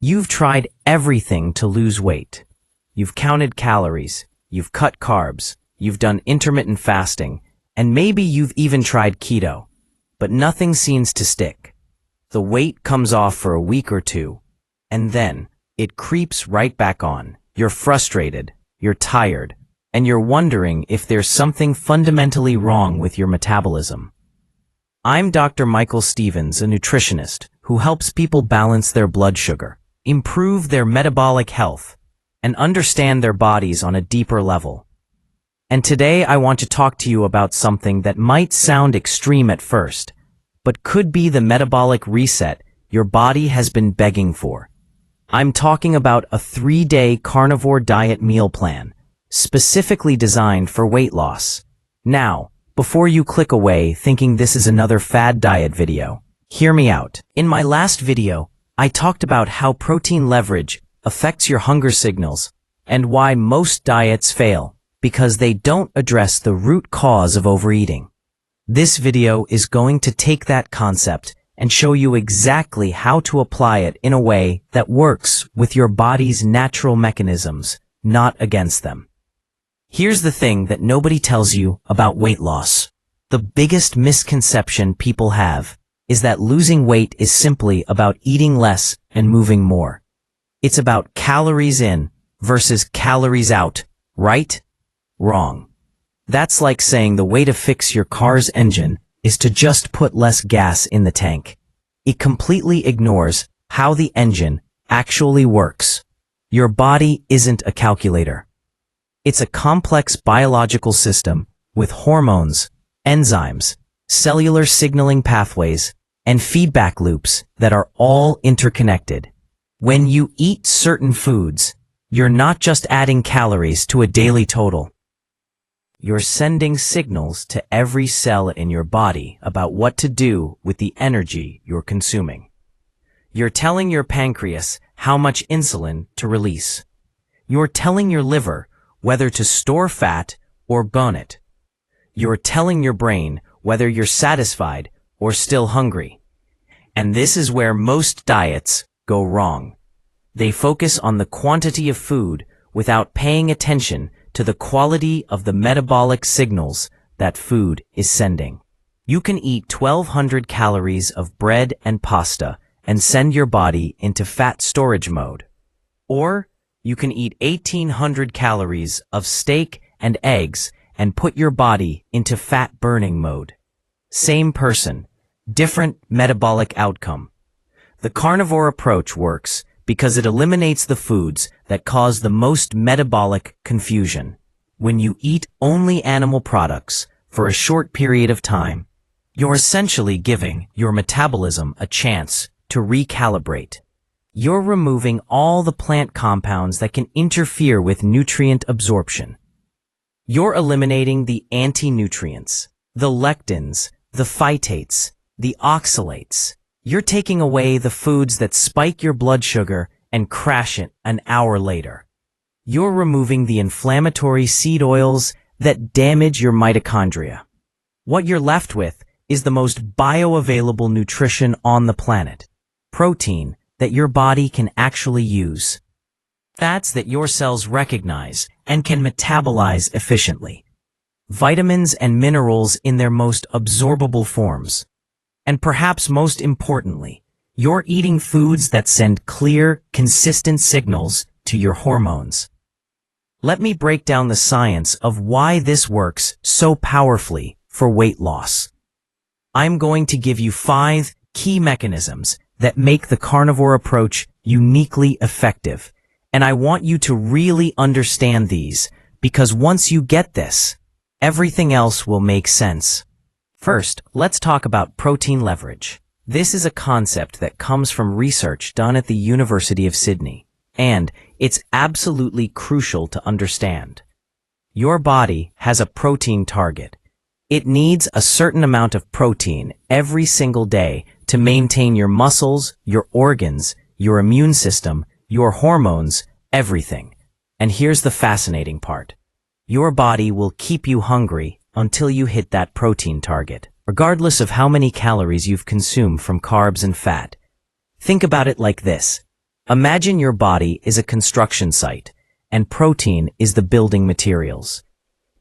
You've tried everything to lose weight. You've counted calories, you've cut carbs, you've done intermittent fasting, and maybe you've even tried keto. But nothing seems to stick. The weight comes off for a week or two, and then it creeps right back on. You're frustrated, you're tired, and you're wondering if there's something fundamentally wrong with your metabolism. I'm Dr. Michael Stevens, a nutritionist who helps people balance their blood sugar, improve their metabolic health, and understand their bodies on a deeper level. And today I want to talk to you about something that might sound extreme at first, but could be the metabolic reset your body has been begging for. I'm talking about a 3-day carnivore diet meal plan, specifically designed for weight loss. Now, before you click away thinking this is another fad diet video, hear me out. In my last video, I talked about how protein leverage affects your hunger signals and why most diets fail because they don't address the root cause of overeating. This video is going to take that concept and show you exactly how to apply it in a way that works with your body's natural mechanisms, not against them. Here's the thing that nobody tells you about weight loss. The biggest misconception people have is that losing weight is simply about eating less and moving more. It's about calories in versus calories out, right? Wrong. That's like saying the way to fix your car's engine is to just put less gas in the tank. It completely ignores how the engine actually works. Your body isn't a calculator. It's a complex biological system with hormones, enzymes, cellular signaling pathways, and feedback loops that are all interconnected. When you eat certain foods, you're not just adding calories to a daily total. You're sending signals to every cell in your body about what to do with the energy you're consuming. You're telling your pancreas how much insulin to release. You're telling your liver whether to store fat or burn it. You're telling your brain whether you're satisfied or still hungry. And this is where most diets go wrong. They focus on the quantity of food without paying attention to the quality of the metabolic signals that food is sending. You can eat 1,200 calories of bread and pasta and send your body into fat storage mode. Or you can eat 1,800 calories of steak and eggs and put your body into fat burning mode. Same person, different metabolic outcome. The carnivore approach works because it eliminates the foods that cause the most metabolic confusion. When you eat only animal products for a short period of time, you're essentially giving your metabolism a chance to recalibrate. You're removing all the plant compounds that can interfere with nutrient absorption. You're eliminating the anti-nutrients, the lectins, the phytates, the oxalates. You're taking away the foods that spike your blood sugar and crash it an hour later. You're removing the inflammatory seed oils that damage your mitochondria. What you're left with is the most bioavailable nutrition on the planet. Protein that your body can actually use. Fats that your cells recognize and can metabolize efficiently. Vitamins and minerals in their most absorbable forms. And perhaps most importantly, you're eating foods that send clear, consistent signals to your hormones. Let me break down the science of why this works so powerfully for weight loss. I'm going to give you 5 key mechanisms that make the carnivore approach uniquely effective. And I want you to really understand these, because once you get this, everything else will make sense. First, let's talk about protein leverage. This is a concept that comes from research done at the University of Sydney, and it's absolutely crucial to understand. Your body has a protein target. It needs a certain amount of protein every single day to maintain your muscles, your organs, your immune system, your hormones, everything. And here's the fascinating part. Your body will keep you hungry until you hit that protein target, regardless of how many calories you've consumed from carbs and fat. Think about it like this. Imagine your body is a construction site, and protein is the building materials.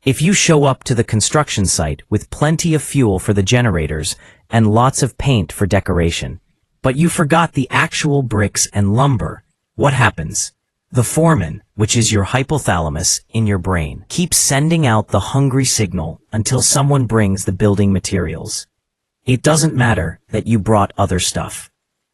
If you show up to the construction site with plenty of fuel for the generators and lots of paint for decoration, but you forgot the actual bricks and lumber, what happens? The foreman, which is your hypothalamus in your brain, keeps sending out the hungry signal until someone brings the building materials. It doesn't matter that you brought other stuff.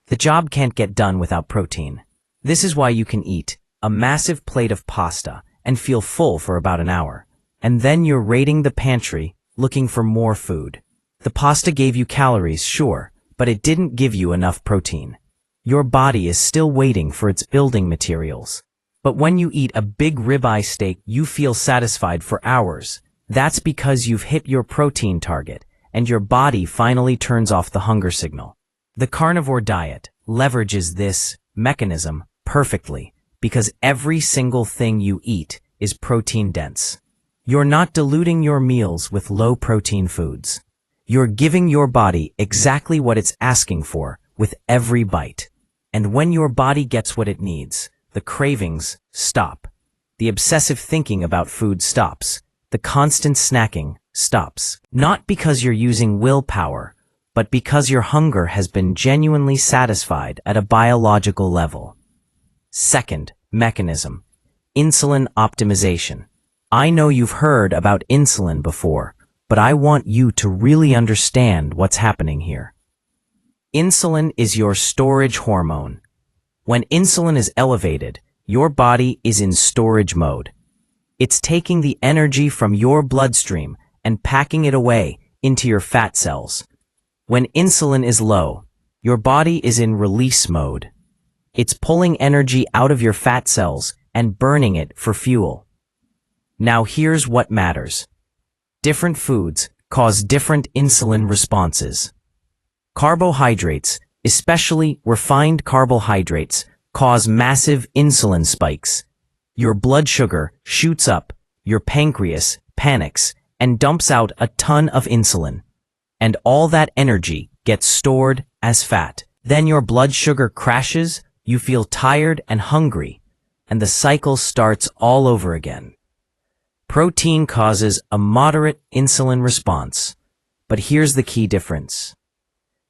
The job can't get done without protein. This is why you can eat a massive plate of pasta and feel full for about an hour. And then you're raiding the pantry, looking for more food. The pasta gave you calories, sure, but it didn't give you enough protein. Your body is still waiting for its building materials. But when you eat a big ribeye steak, you feel satisfied for hours. That's because you've hit your protein target, and your body finally turns off the hunger signal. The carnivore diet leverages this mechanism perfectly, because every single thing you eat is protein-dense. You're not diluting your meals with low-protein foods. You're giving your body exactly what it's asking for with every bite. And when your body gets what it needs, the cravings stop. The obsessive thinking about food stops. The constant snacking stops. Not because you're using willpower, but because your hunger has been genuinely satisfied at a biological level. Second mechanism, insulin optimization. I know you've heard about insulin before, but I want you to really understand what's happening here. Insulin is your storage hormone. When insulin is elevated, your body is in storage mode. It's taking the energy from your bloodstream and packing it away into your fat cells. When insulin is low, your body is in release mode. It's pulling energy out of your fat cells and burning it for fuel. Now here's what matters. Different foods cause different insulin responses. Carbohydrates, especially refined carbohydrates, cause massive insulin spikes. Your blood sugar shoots up, your pancreas panics, and dumps out a ton of insulin. And all that energy gets stored as fat. Then your blood sugar crashes, you feel tired and hungry, and the cycle starts all over again. Protein causes a moderate insulin response, but here's the key difference.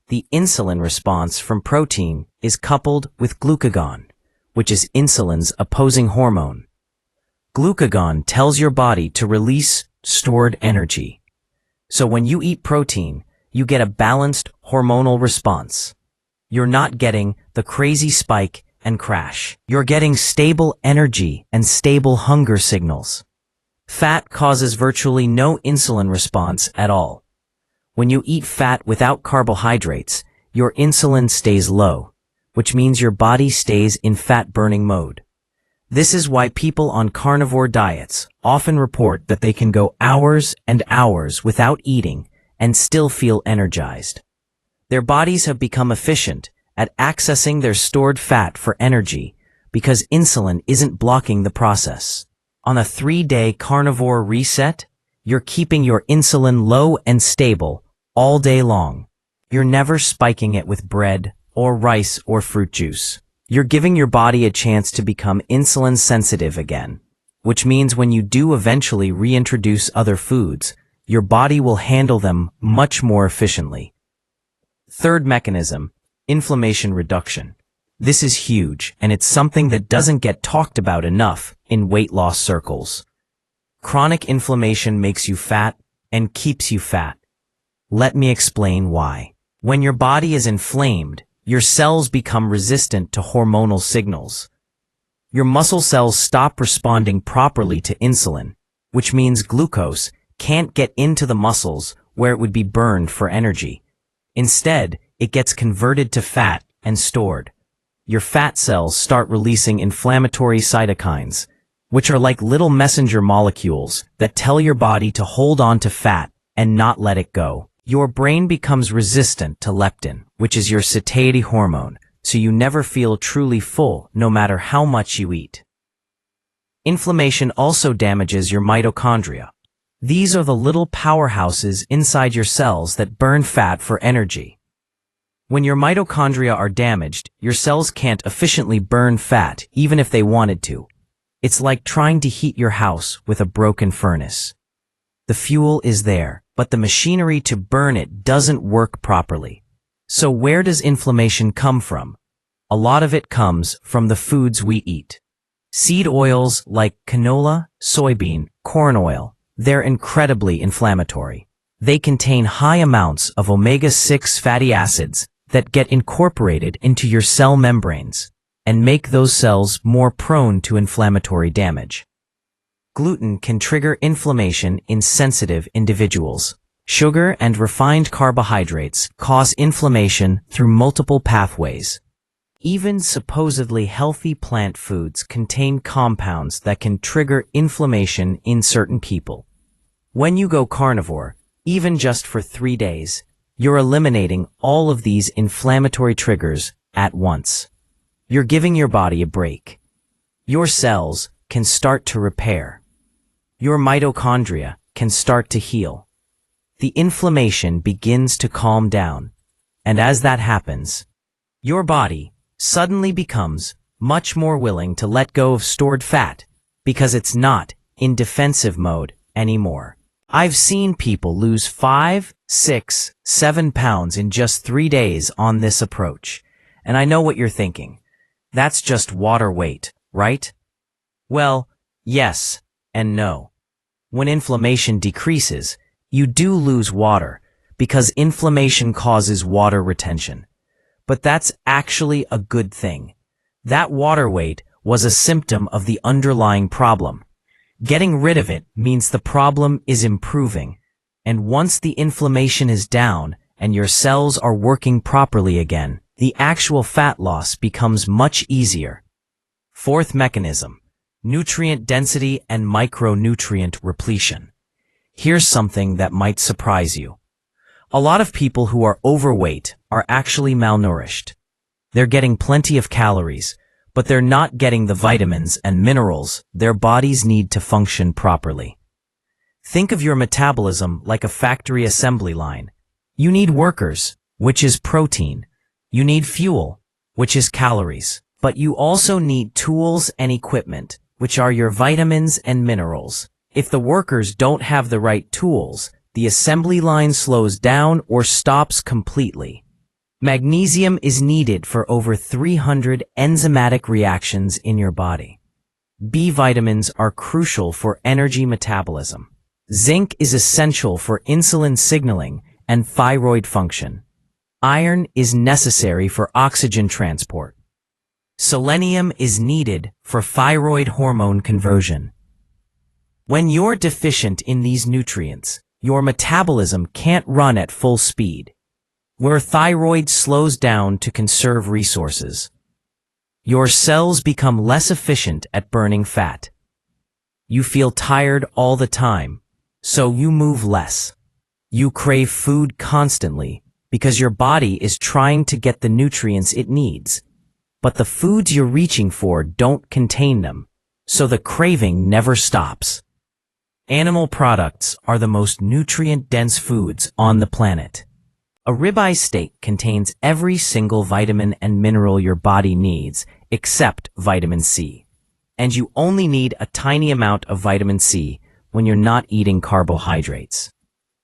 The insulin response from protein is coupled with glucagon, which is insulin's opposing hormone. Glucagon tells your body to release stored energy. So when you eat protein, you get a balanced hormonal response. You're not getting the crazy spike and crash. You're getting stable energy and stable hunger signals. Fat causes virtually no insulin response at all. When you eat fat without carbohydrates, your insulin stays low, which means your body stays in fat-burning mode. This is why people on carnivore diets often report that they can go hours and hours without eating and still feel energized. Their bodies have become efficient at accessing their stored fat for energy because insulin isn't blocking the process. On a 3-day carnivore reset, you're keeping your insulin low and stable all day long. You're never spiking it with bread or rice or fruit juice. You're giving your body a chance to become insulin sensitive again, which means when you do eventually reintroduce other foods, your body will handle them much more efficiently. Third mechanism, inflammation reduction. This is huge, and it's something that doesn't get talked about enough in weight loss circles. Chronic inflammation makes you fat and keeps you fat. Let me explain why. When your body is inflamed, your cells become resistant to hormonal signals. Your muscle cells stop responding properly to insulin, which means glucose can't get into the muscles where it would be burned for energy. Instead, it gets converted to fat and stored. Your fat cells start releasing inflammatory cytokines, which are like little messenger molecules that tell your body to hold on to fat and not let it go. Your brain becomes resistant to leptin, which is your satiety hormone, so you never feel truly full no matter how much you eat. Inflammation also damages your mitochondria. These are the little powerhouses inside your cells that burn fat for energy. When your mitochondria are damaged, your cells can't efficiently burn fat even if they wanted to. It's like trying to heat your house with a broken furnace. The fuel is there, but the machinery to burn it doesn't work properly. So where does inflammation come from? A lot of it comes from the foods we eat. Seed oils like canola, soybean, corn oil, they're incredibly inflammatory. They contain high amounts of omega-6 fatty acids that get incorporated into your cell membranes and make those cells more prone to inflammatory damage. Gluten can trigger inflammation in sensitive individuals. Sugar and refined carbohydrates cause inflammation through multiple pathways. Even supposedly healthy plant foods contain compounds that can trigger inflammation in certain people. When you go carnivore, even just for 3 days, you're eliminating all of these inflammatory triggers at once. You're giving your body a break. Your cells can start to repair. Your mitochondria can start to heal. The inflammation begins to calm down. And as that happens, your body suddenly becomes much more willing to let go of stored fat because it's not in defensive mode anymore. I've seen people lose 5, 6, 7 pounds in just 3 days on this approach. And I know what you're thinking. That's just water weight, right? Well, yes and no. When inflammation decreases, you do lose water because inflammation causes water retention. But that's actually a good thing. That water weight was a symptom of the underlying problem. Getting rid of it means the problem is improving, and once the inflammation is down and your cells are working properly again, the actual fat loss becomes much easier. Fourth mechanism, nutrient density and micronutrient repletion. Here's something that might surprise you. A lot of people who are overweight are actually malnourished. They're getting plenty of calories, but they're not getting the vitamins and minerals their bodies need to function properly. Think of your metabolism like a factory assembly line. You need workers, which is protein. You need fuel, which is calories. But you also need tools and equipment, which are your vitamins and minerals. If the workers don't have the right tools, the assembly line slows down or stops completely. Magnesium is needed for over 300 enzymatic reactions in your body. B vitamins are crucial for energy metabolism. Zinc is essential for insulin signaling and thyroid function. Iron is necessary for oxygen transport. Selenium is needed for thyroid hormone conversion. When you're deficient in these nutrients, your metabolism can't run at full speed, where thyroid slows down to conserve resources. Your cells become less efficient at burning fat. You feel tired all the time, so you move less. You crave food constantly because your body is trying to get the nutrients it needs, but the foods you're reaching for don't contain them, so the craving never stops. Animal products are the most nutrient-dense foods on the planet. A ribeye steak contains every single vitamin and mineral your body needs, except vitamin C. And you only need a tiny amount of vitamin C when you're not eating carbohydrates.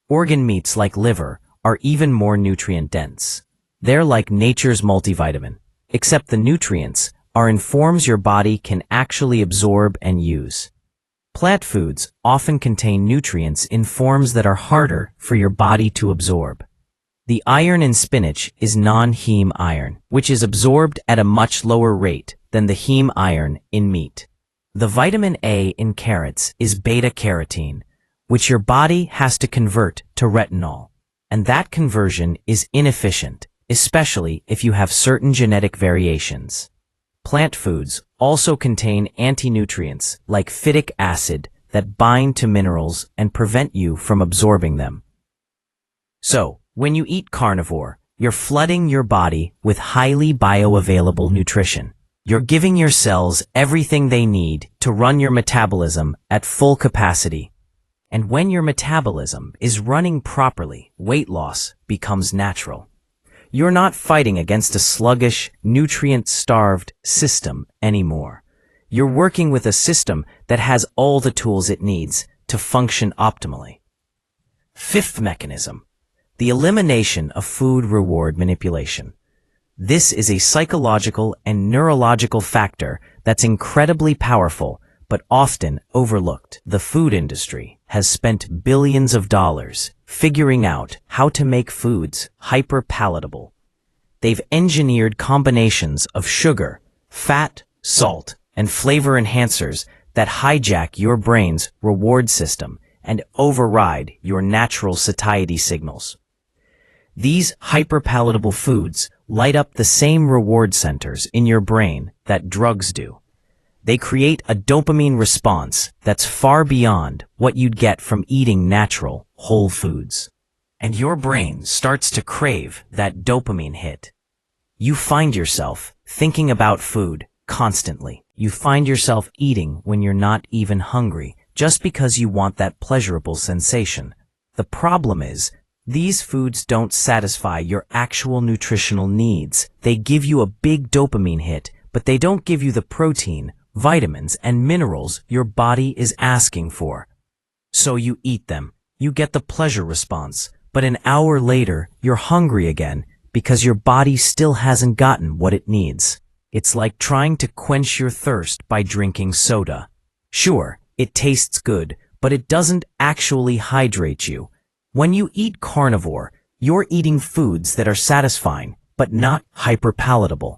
Organ meats like liver are even more nutrient-dense. They're like nature's multivitamin, except the nutrients are in forms your body can actually absorb and use. Plant foods often contain nutrients in forms that are harder for your body to absorb. The iron in spinach is non-heme iron, which is absorbed at a much lower rate than the heme iron in meat. The vitamin A in carrots is beta-carotene, which your body has to convert to retinol. And that conversion is inefficient, especially if you have certain genetic variations. Plant foods also contain anti-nutrients like phytic acid that bind to minerals and prevent you from absorbing them. So, when you eat carnivore, you're flooding your body with highly bioavailable nutrition. You're giving your cells everything they need to run your metabolism at full capacity. And when your metabolism is running properly, weight loss becomes natural. You're not fighting against a sluggish, nutrient-starved system anymore. You're working with a system that has all the tools it needs to function optimally. Fifth mechanism, the elimination of food reward manipulation. This is a psychological and neurological factor that's incredibly powerful but often overlooked. The food industry has spent billions of dollars figuring out how to make foods hyper-palatable. They've engineered combinations of sugar, fat, salt, and flavor enhancers that hijack your brain's reward system and override your natural satiety signals. These hyper-palatable foods light up the same reward centers in your brain that drugs do. They create a dopamine response that's far beyond what you'd get from eating natural, whole foods. And your brain starts to crave that dopamine hit. You find yourself thinking about food constantly. You find yourself eating when you're not even hungry, just because you want that pleasurable sensation. The problem is, these foods don't satisfy your actual nutritional needs. They give you a big dopamine hit, but they don't give you the protein, vitamins, and minerals your body is asking for. So you eat them. You get the pleasure response, but an hour later, you're hungry again because your body still hasn't gotten what it needs. It's like trying to quench your thirst by drinking soda. Sure, it tastes good, but it doesn't actually hydrate you. When you eat carnivore, you're eating foods that are satisfying, but not hyperpalatable.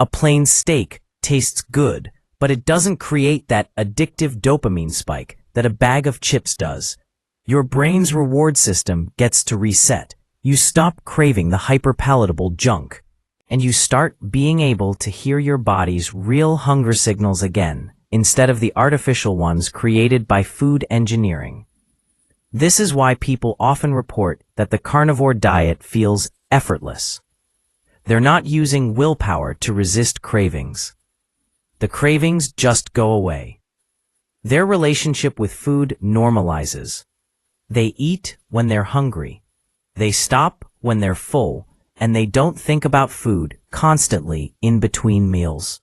A plain steak tastes good, but it doesn't create that addictive dopamine spike that a bag of chips does. Your brain's reward system gets to reset. You stop craving the hyperpalatable junk, and you start being able to hear your body's real hunger signals again, instead of the artificial ones created by food engineering. This is why people often report that the carnivore diet feels effortless. They're not using willpower to resist cravings. The cravings just go away. Their relationship with food normalizes. They eat when they're hungry. They stop when they're full, and they don't think about food constantly in between meals.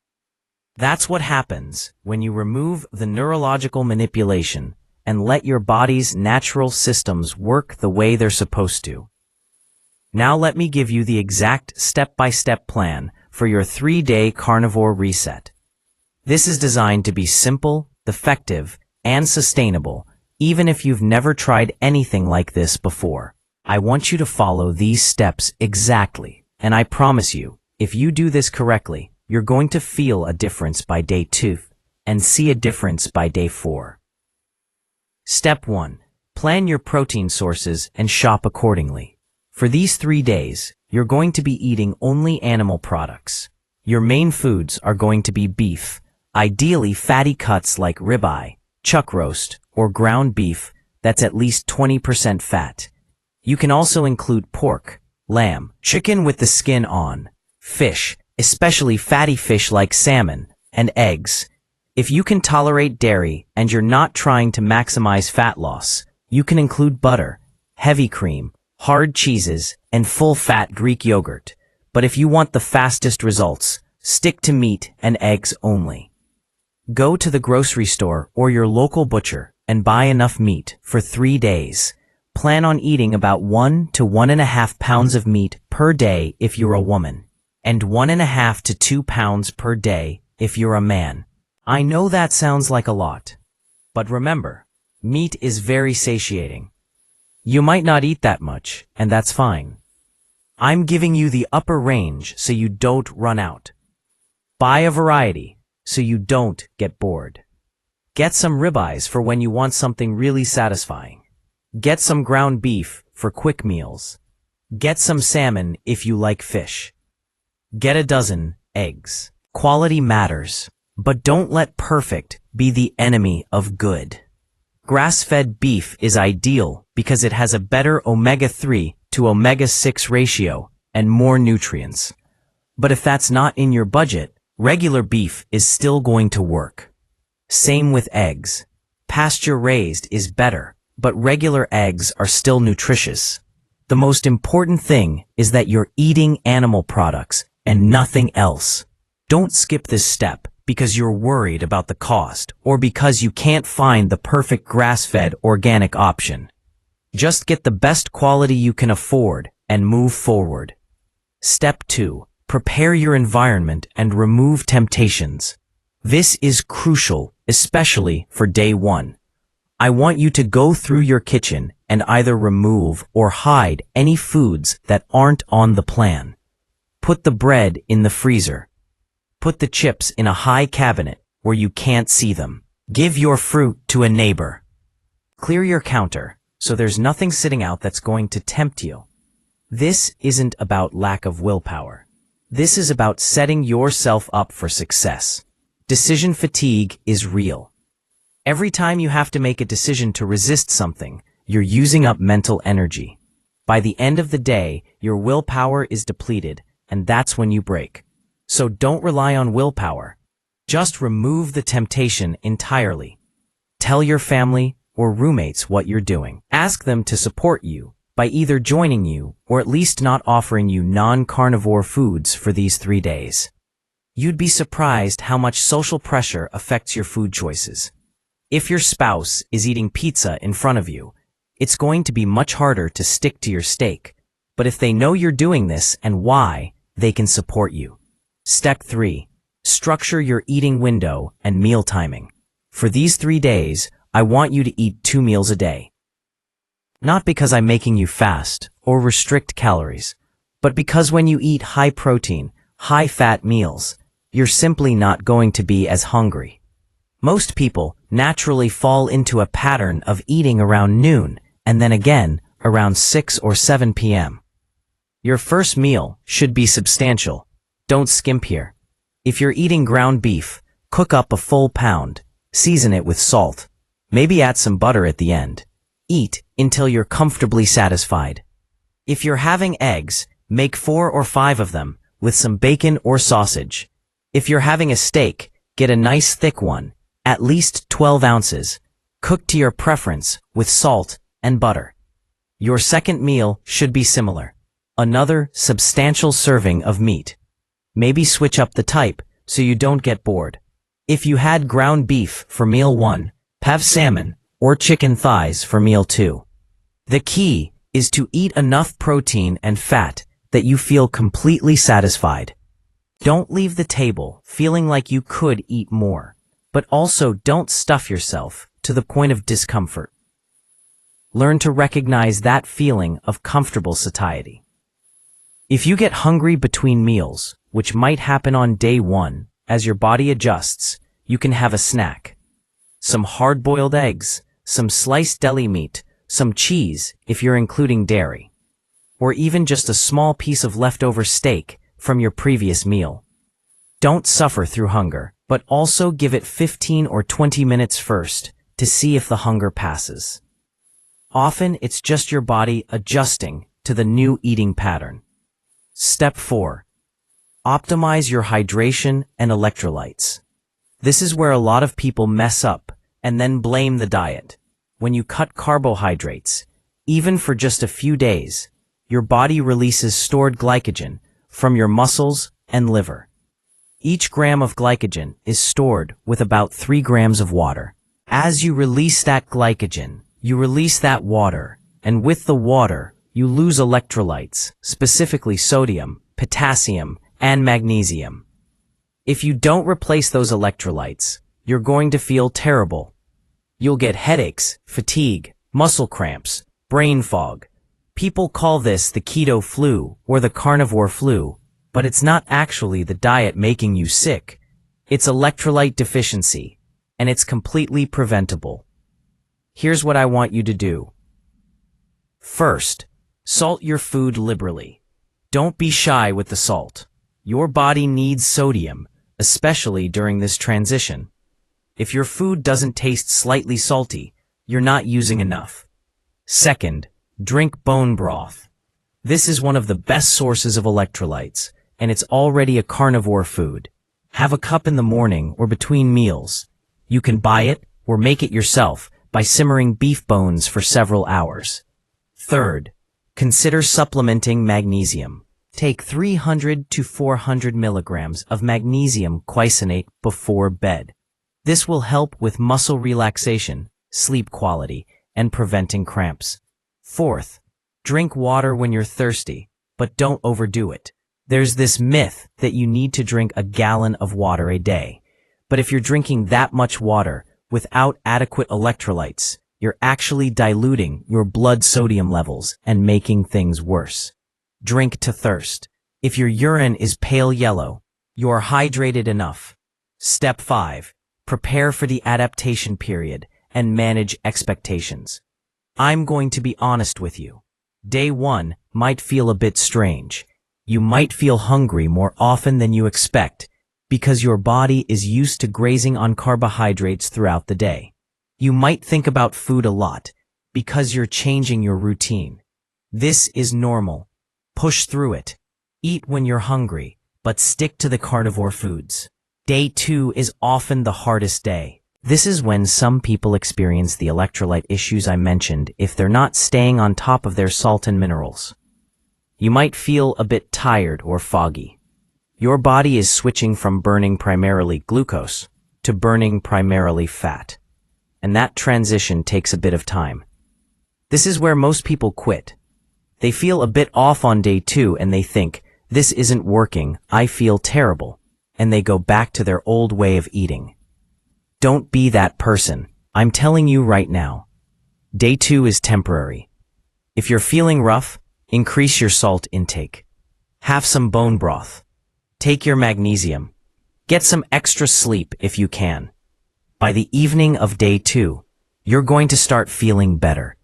That's what happens when you remove the neurological manipulation and let your body's natural systems work the way they're supposed to. Now let me give you the exact step-by-step plan for your 3-day carnivore reset. This is designed to be simple, effective, and sustainable, even if you've never tried anything like this before. I want you to follow these steps exactly, and I promise you, if you do this correctly, you're going to feel a difference by day 2 and see a difference by day 4. Step 1. Plan your protein sources and shop accordingly. For these 3 days, you're going to be eating only animal products. Your main foods are going to be beef, ideally fatty cuts like ribeye, chuck roast, or ground beef that's at least 20% fat. You can also include pork, lamb, chicken with the skin on, fish, especially fatty fish like salmon, and eggs. If you can tolerate dairy and you're not trying to maximize fat loss, you can include butter, heavy cream, hard cheeses, and full-fat Greek yogurt. But if you want the fastest results, stick to meat and eggs only. Go to the grocery store or your local butcher and buy enough meat for 3 days. Plan on eating about 1 to 1.5 pounds of meat per day if you're a woman, and 1.5 to 2 pounds per day if you're a man. I know that sounds like a lot, but remember, meat is very satiating. You might not eat that much, and that's fine. I'm giving you the upper range so you don't run out. Buy a variety so you don't get bored. Get some ribeyes for when you want something really satisfying. Get some ground beef for quick meals. Get some salmon if you like fish. Get a dozen eggs. Quality matters, but don't let perfect be the enemy of good. Grass-fed beef is ideal because it has a better omega-3 to omega-6 ratio and more nutrients. But if that's not in your budget, regular beef is still going to work. Same with eggs. Pasture-raised is better, but regular eggs are still nutritious. The most important thing is that you're eating animal products and nothing else. Don't skip this step because you're worried about the cost or because you can't find the perfect grass-fed organic option. Just get the best quality you can afford and move forward. Step 2. Prepare your environment and remove temptations. This is crucial, especially for day 1. I want you to go through your kitchen and either remove or hide any foods that aren't on the plan. Put the bread in the freezer. Put the chips in a high cabinet where you can't see them. Give your fruit to a neighbor. Clear your counter so there's nothing sitting out that's going to tempt you. This isn't about lack of willpower. This is about setting yourself up for success. Decision fatigue is real. Every time you have to make a decision to resist something, you're using up mental energy. By the end of the day, your willpower is depleted, and that's when you break. So don't rely on willpower. Just remove the temptation entirely. Tell your family or roommates what you're doing. Ask them to support you by either joining you or at least not offering you non-carnivore foods for these 3 days. You'd be surprised how much social pressure affects your food choices. If your spouse is eating pizza in front of you, it's going to be much harder to stick to your steak. But if they know you're doing this and why, they can support you. Step 3. Structure your eating window and meal timing. For these 3 days, I want you to eat 2 meals a day. Not because I'm making you fast or restrict calories, but because when you eat high-protein, high-fat meals, you're simply not going to be as hungry. Most people naturally fall into a pattern of eating around noon and then again around 6 or 7 p.m. Your first meal should be substantial. Don't skimp here. If you're eating ground beef, cook up a full pound, season it with salt, maybe add some butter at the end. Eat until you're comfortably satisfied. If you're having eggs, make 4 or 5 of them with some bacon or sausage. If you're having a steak, get a nice thick one, at least 12 ounces, cooked to your preference with salt and butter. Your second meal should be similar. Another substantial serving of meat. Maybe switch up the type so you don't get bored. If you had ground beef for meal 1, have salmon or chicken thighs for meal 2. The key is to eat enough protein and fat that you feel completely satisfied. Don't leave the table feeling like you could eat more, but also don't stuff yourself to the point of discomfort. Learn to recognize that feeling of comfortable satiety. If you get hungry between meals, which might happen on day 1, as your body adjusts, you can have a snack. Some hard-boiled eggs, some sliced deli meat, some cheese if you're including dairy, or even just a small piece of leftover steak from your previous meal. Don't suffer through hunger, but also give it 15 or 20 minutes first to see if the hunger passes. Often it's just your body adjusting to the new eating pattern. Step 4. Optimize your hydration and electrolytes. This is where a lot of people mess up and then blame the diet. When you cut carbohydrates, even for just a few days, your body releases stored glycogen from your muscles and liver. Each gram of glycogen is stored with about 3 grams of water. As you release that glycogen, you release that water, and with the water, you lose electrolytes, specifically sodium, potassium, and magnesium. If you don't replace those electrolytes, you're going to feel terrible. You'll get headaches, fatigue, muscle cramps, brain fog. People call this the keto flu or the carnivore flu, but it's not actually the diet making you sick. It's electrolyte deficiency, and it's completely preventable. Here's what I want you to do. First, salt your food liberally. Don't be shy with the salt. Your body needs sodium, especially during this transition. If your food doesn't taste slightly salty, you're not using enough. Second, drink bone broth. This is one of the best sources of electrolytes, and it's already a carnivore food. Have a cup in the morning or between meals. You can buy it or make it yourself by simmering beef bones for several hours. Third, Consider supplementing magnesium. Take 300 to 400 milligrams of magnesium quisonate before bed. This will help with muscle relaxation, sleep quality, and preventing cramps. Fourth, drink water when you're thirsty, but don't overdo it. There's this myth that you need to drink a gallon of water a day. But if you're drinking that much water without adequate electrolytes, you're actually diluting your blood sodium levels and making things worse. Drink to thirst. If your urine is pale yellow, you are hydrated enough. Step 5. Prepare for the adaptation period and manage expectations. I'm going to be honest with you. Day 1 might feel a bit strange. You might feel hungry more often than you expect because your body is used to grazing on carbohydrates throughout the day. You might think about food a lot because you're changing your routine. This is normal. Push through it. Eat when you're hungry, but stick to the carnivore foods. Day 2 is often the hardest day. This is when some people experience the electrolyte issues I mentioned if they're not staying on top of their salt and minerals. You might feel a bit tired or foggy. Your body is switching from burning primarily glucose to burning primarily fat. And that transition takes a bit of time. This is where most people quit. They feel a bit off on day 2 and they think, this isn't working, I feel terrible, and they go back to their old way of eating. Don't be that person. I'm telling you right now. Day 2 is temporary. If you're feeling rough, increase your salt intake. Have some bone broth. Take your magnesium. Get some extra sleep if you can. By the evening of day 2, you're going to start feeling better.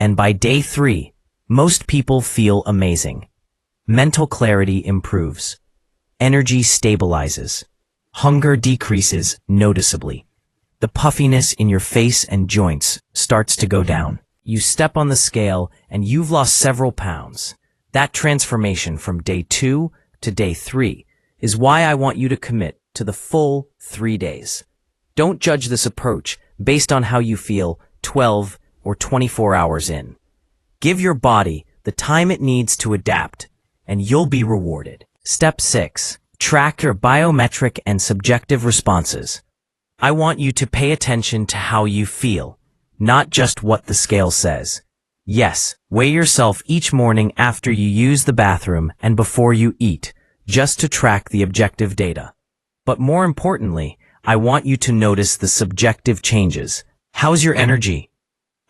And by day 3, most people feel amazing. Mental clarity improves. Energy stabilizes. Hunger decreases noticeably. The puffiness in your face and joints starts to go down. You step on the scale and you've lost several pounds. That transformation from day 2 to day 3 is why I want you to commit to the full 3 days. Don't judge this approach based on how you feel 12 or 24 hours in. Give your body the time it needs to adapt, and you'll be rewarded. Step 6. Track your biometric and subjective responses. I want you to pay attention to how you feel, not just what the scale says. Yes, weigh yourself each morning after you use the bathroom and before you eat, just to track the objective data. But more importantly, I want you to notice the subjective changes. How's your energy?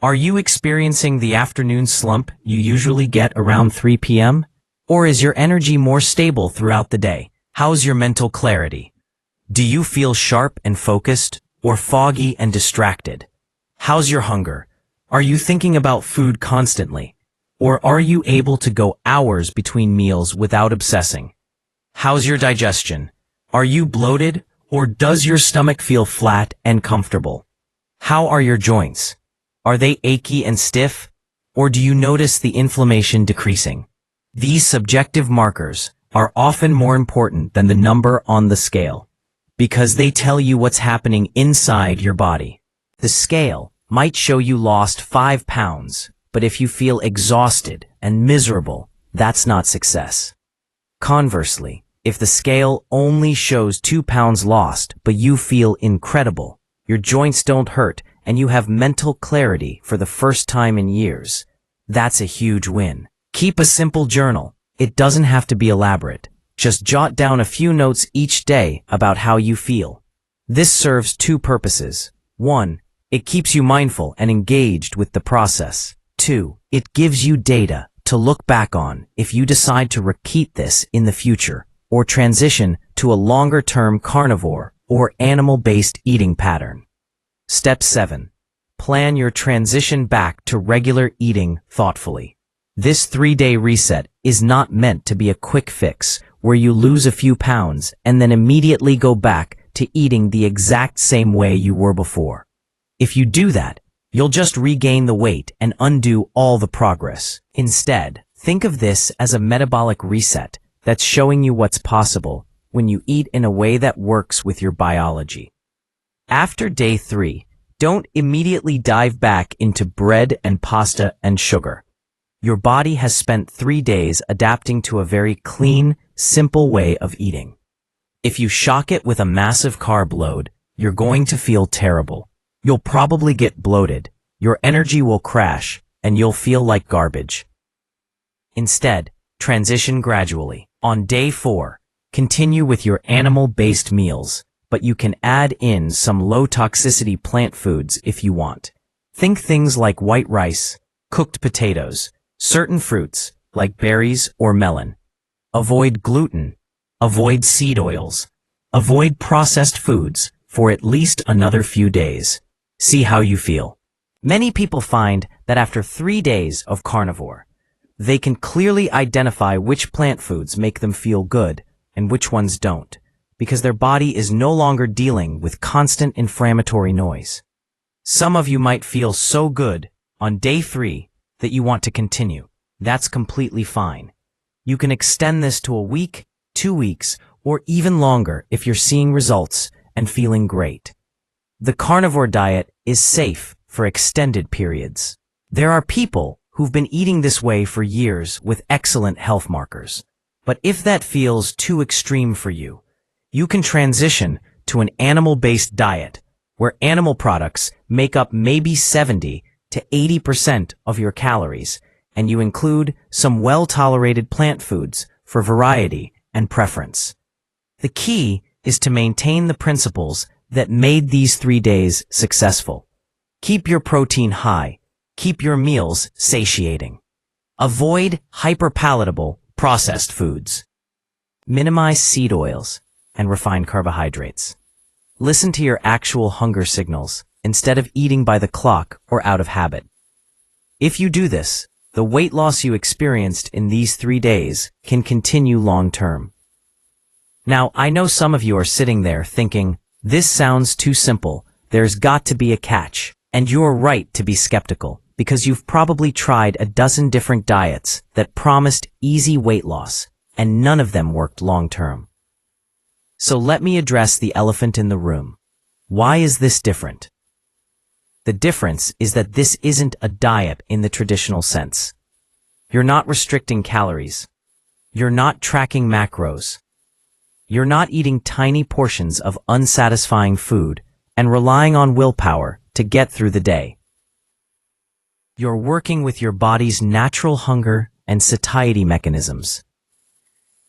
Are you experiencing the afternoon slump you usually get around 3 p.m.? Or is your energy more stable throughout the day? How's your mental clarity? Do you feel sharp and focused, or foggy and distracted? How's your hunger? Are you thinking about food constantly? Or are you able to go hours between meals without obsessing? How's your digestion? Are you bloated, or does your stomach feel flat and comfortable? How are your joints? Are they achy and stiff, or do you notice the inflammation decreasing? These subjective markers are often more important than the number on the scale, because they tell you what's happening inside your body. The scale might show you lost 5 pounds, but if you feel exhausted and miserable, that's not success. Conversely, if the scale only shows 2 pounds lost, but you feel incredible, your joints don't hurt, and you have mental clarity for the first time in years, that's a huge win. Keep a simple journal. It doesn't have to be elaborate. Just jot down a few notes each day about how you feel. This serves 2 purposes. 1, it keeps you mindful and engaged with the process. 2, it gives you data to look back on if you decide to repeat this in the future or transition to a longer-term carnivore or animal-based eating pattern. Step 7. Plan your transition back to regular eating thoughtfully. This 3-day reset is not meant to be a quick fix where you lose a few pounds and then immediately go back to eating the exact same way you were before. If you do that, you'll just regain the weight and undo all the progress. Instead, think of this as a metabolic reset that's showing you what's possible when you eat in a way that works with your biology. After day 3, don't immediately dive back into bread and pasta and sugar. Your body has spent 3 days adapting to a very clean, simple way of eating. If you shock it with a massive carb load, you're going to feel terrible. You'll probably get bloated, your energy will crash, and you'll feel like garbage. Instead, transition gradually. On day 4, continue with your animal-based meals, but you can add in some low-toxicity plant foods if you want. Think things like white rice, cooked potatoes, certain fruits, like berries or melon. Avoid gluten. Avoid seed oils. Avoid processed foods for at least another few days. See how you feel. Many people find that after 3 days of carnivore, they can clearly identify which plant foods make them feel good and which ones don't, because their body is no longer dealing with constant inflammatory noise. Some of you might feel so good on day 3 that you want to continue. That's completely fine. You can extend this to a week, 2 weeks, or even longer if you're seeing results and feeling great. The carnivore diet is safe for extended periods. There are people who've been eating this way for years with excellent health markers. But if that feels too extreme for you, you can transition to an animal-based diet where animal products make up maybe 70 to 80% of your calories, and you include some well-tolerated plant foods for variety and preference. The key is to maintain the principles that made these 3 days successful. Keep your protein high. Keep your meals satiating. Avoid hyperpalatable processed foods. Minimize seed oils and refined carbohydrates. Listen to your actual hunger signals instead of eating by the clock or out of habit. If you do this, the weight loss you experienced in these 3 days can continue long-term. Now, I know some of you are sitting there thinking, this sounds too simple, there's got to be a catch, and you're right to be skeptical, because you've probably tried a dozen different diets that promised easy weight loss, and none of them worked long-term. So let me address the elephant in the room. Why is this different? The difference is that this isn't a diet in the traditional sense. You're not restricting calories. You're not tracking macros. You're not eating tiny portions of unsatisfying food and relying on willpower to get through the day. You're working with your body's natural hunger and satiety mechanisms.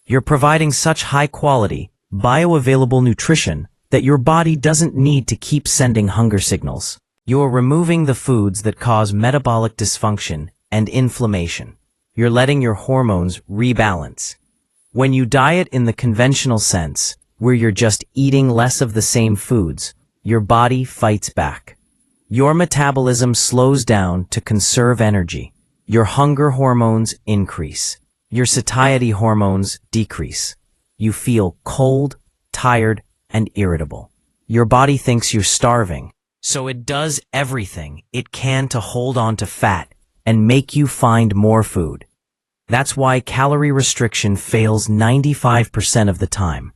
You're providing such high-quality, bioavailable nutrition that your body doesn't need to keep sending hunger signals. You're removing the foods that cause metabolic dysfunction and inflammation. You're letting your hormones rebalance. When you diet in the conventional sense, where you're just eating less of the same foods, your body fights back. Your metabolism slows down to conserve energy. Your hunger hormones increase. Your satiety hormones decrease. You feel cold, tired, and irritable. Your body thinks you're starving, so it does everything it can to hold on to fat and make you find more food. That's why calorie restriction fails 95% of the time.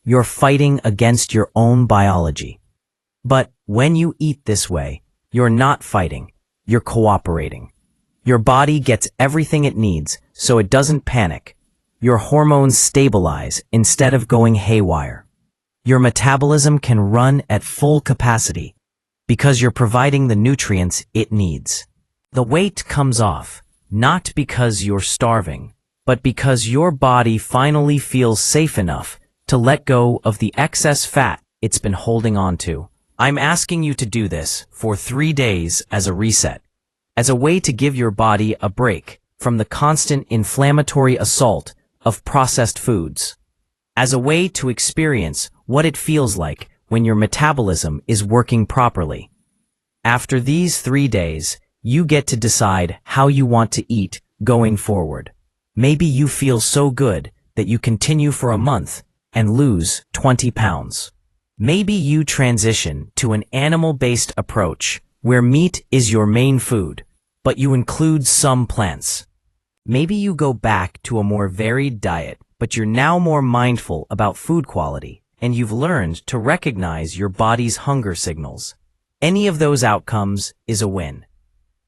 You're fighting against your own biology. But when you eat this way, you're not fighting, you're cooperating. Your body gets everything it needs, so it doesn't panic. Your hormones stabilize instead of going haywire. Your metabolism can run at full capacity because you're providing the nutrients it needs. The weight comes off, not because you're starving, but because your body finally feels safe enough to let go of the excess fat it's been holding on to. I'm asking you to do this for 3 days as a reset, as a way to give your body a break from the constant inflammatory assault of processed foods, as a way to experience what it feels like when your metabolism is working properly. After these 3 days, you get to decide how you want to eat going forward. Maybe you feel so good that you continue for a month and lose 20 pounds. Maybe you transition to an animal-based approach where meat is your main food, but you include some plants. Maybe you go back to a more varied diet, but you're now more mindful about food quality, and you've learned to recognize your body's hunger signals. Any of those outcomes is a win.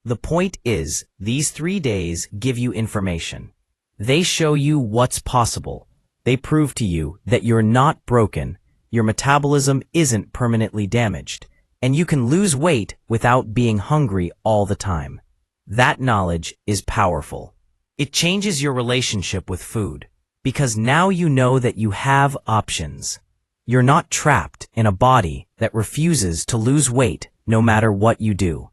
The point is, these 3 days give you information. They show you what's possible. They prove to you that you're not broken, your metabolism isn't permanently damaged, and you can lose weight without being hungry all the time. That knowledge is powerful. It changes your relationship with food, because now you know that you have options. You're not trapped in a body that refuses to lose weight no matter what you do.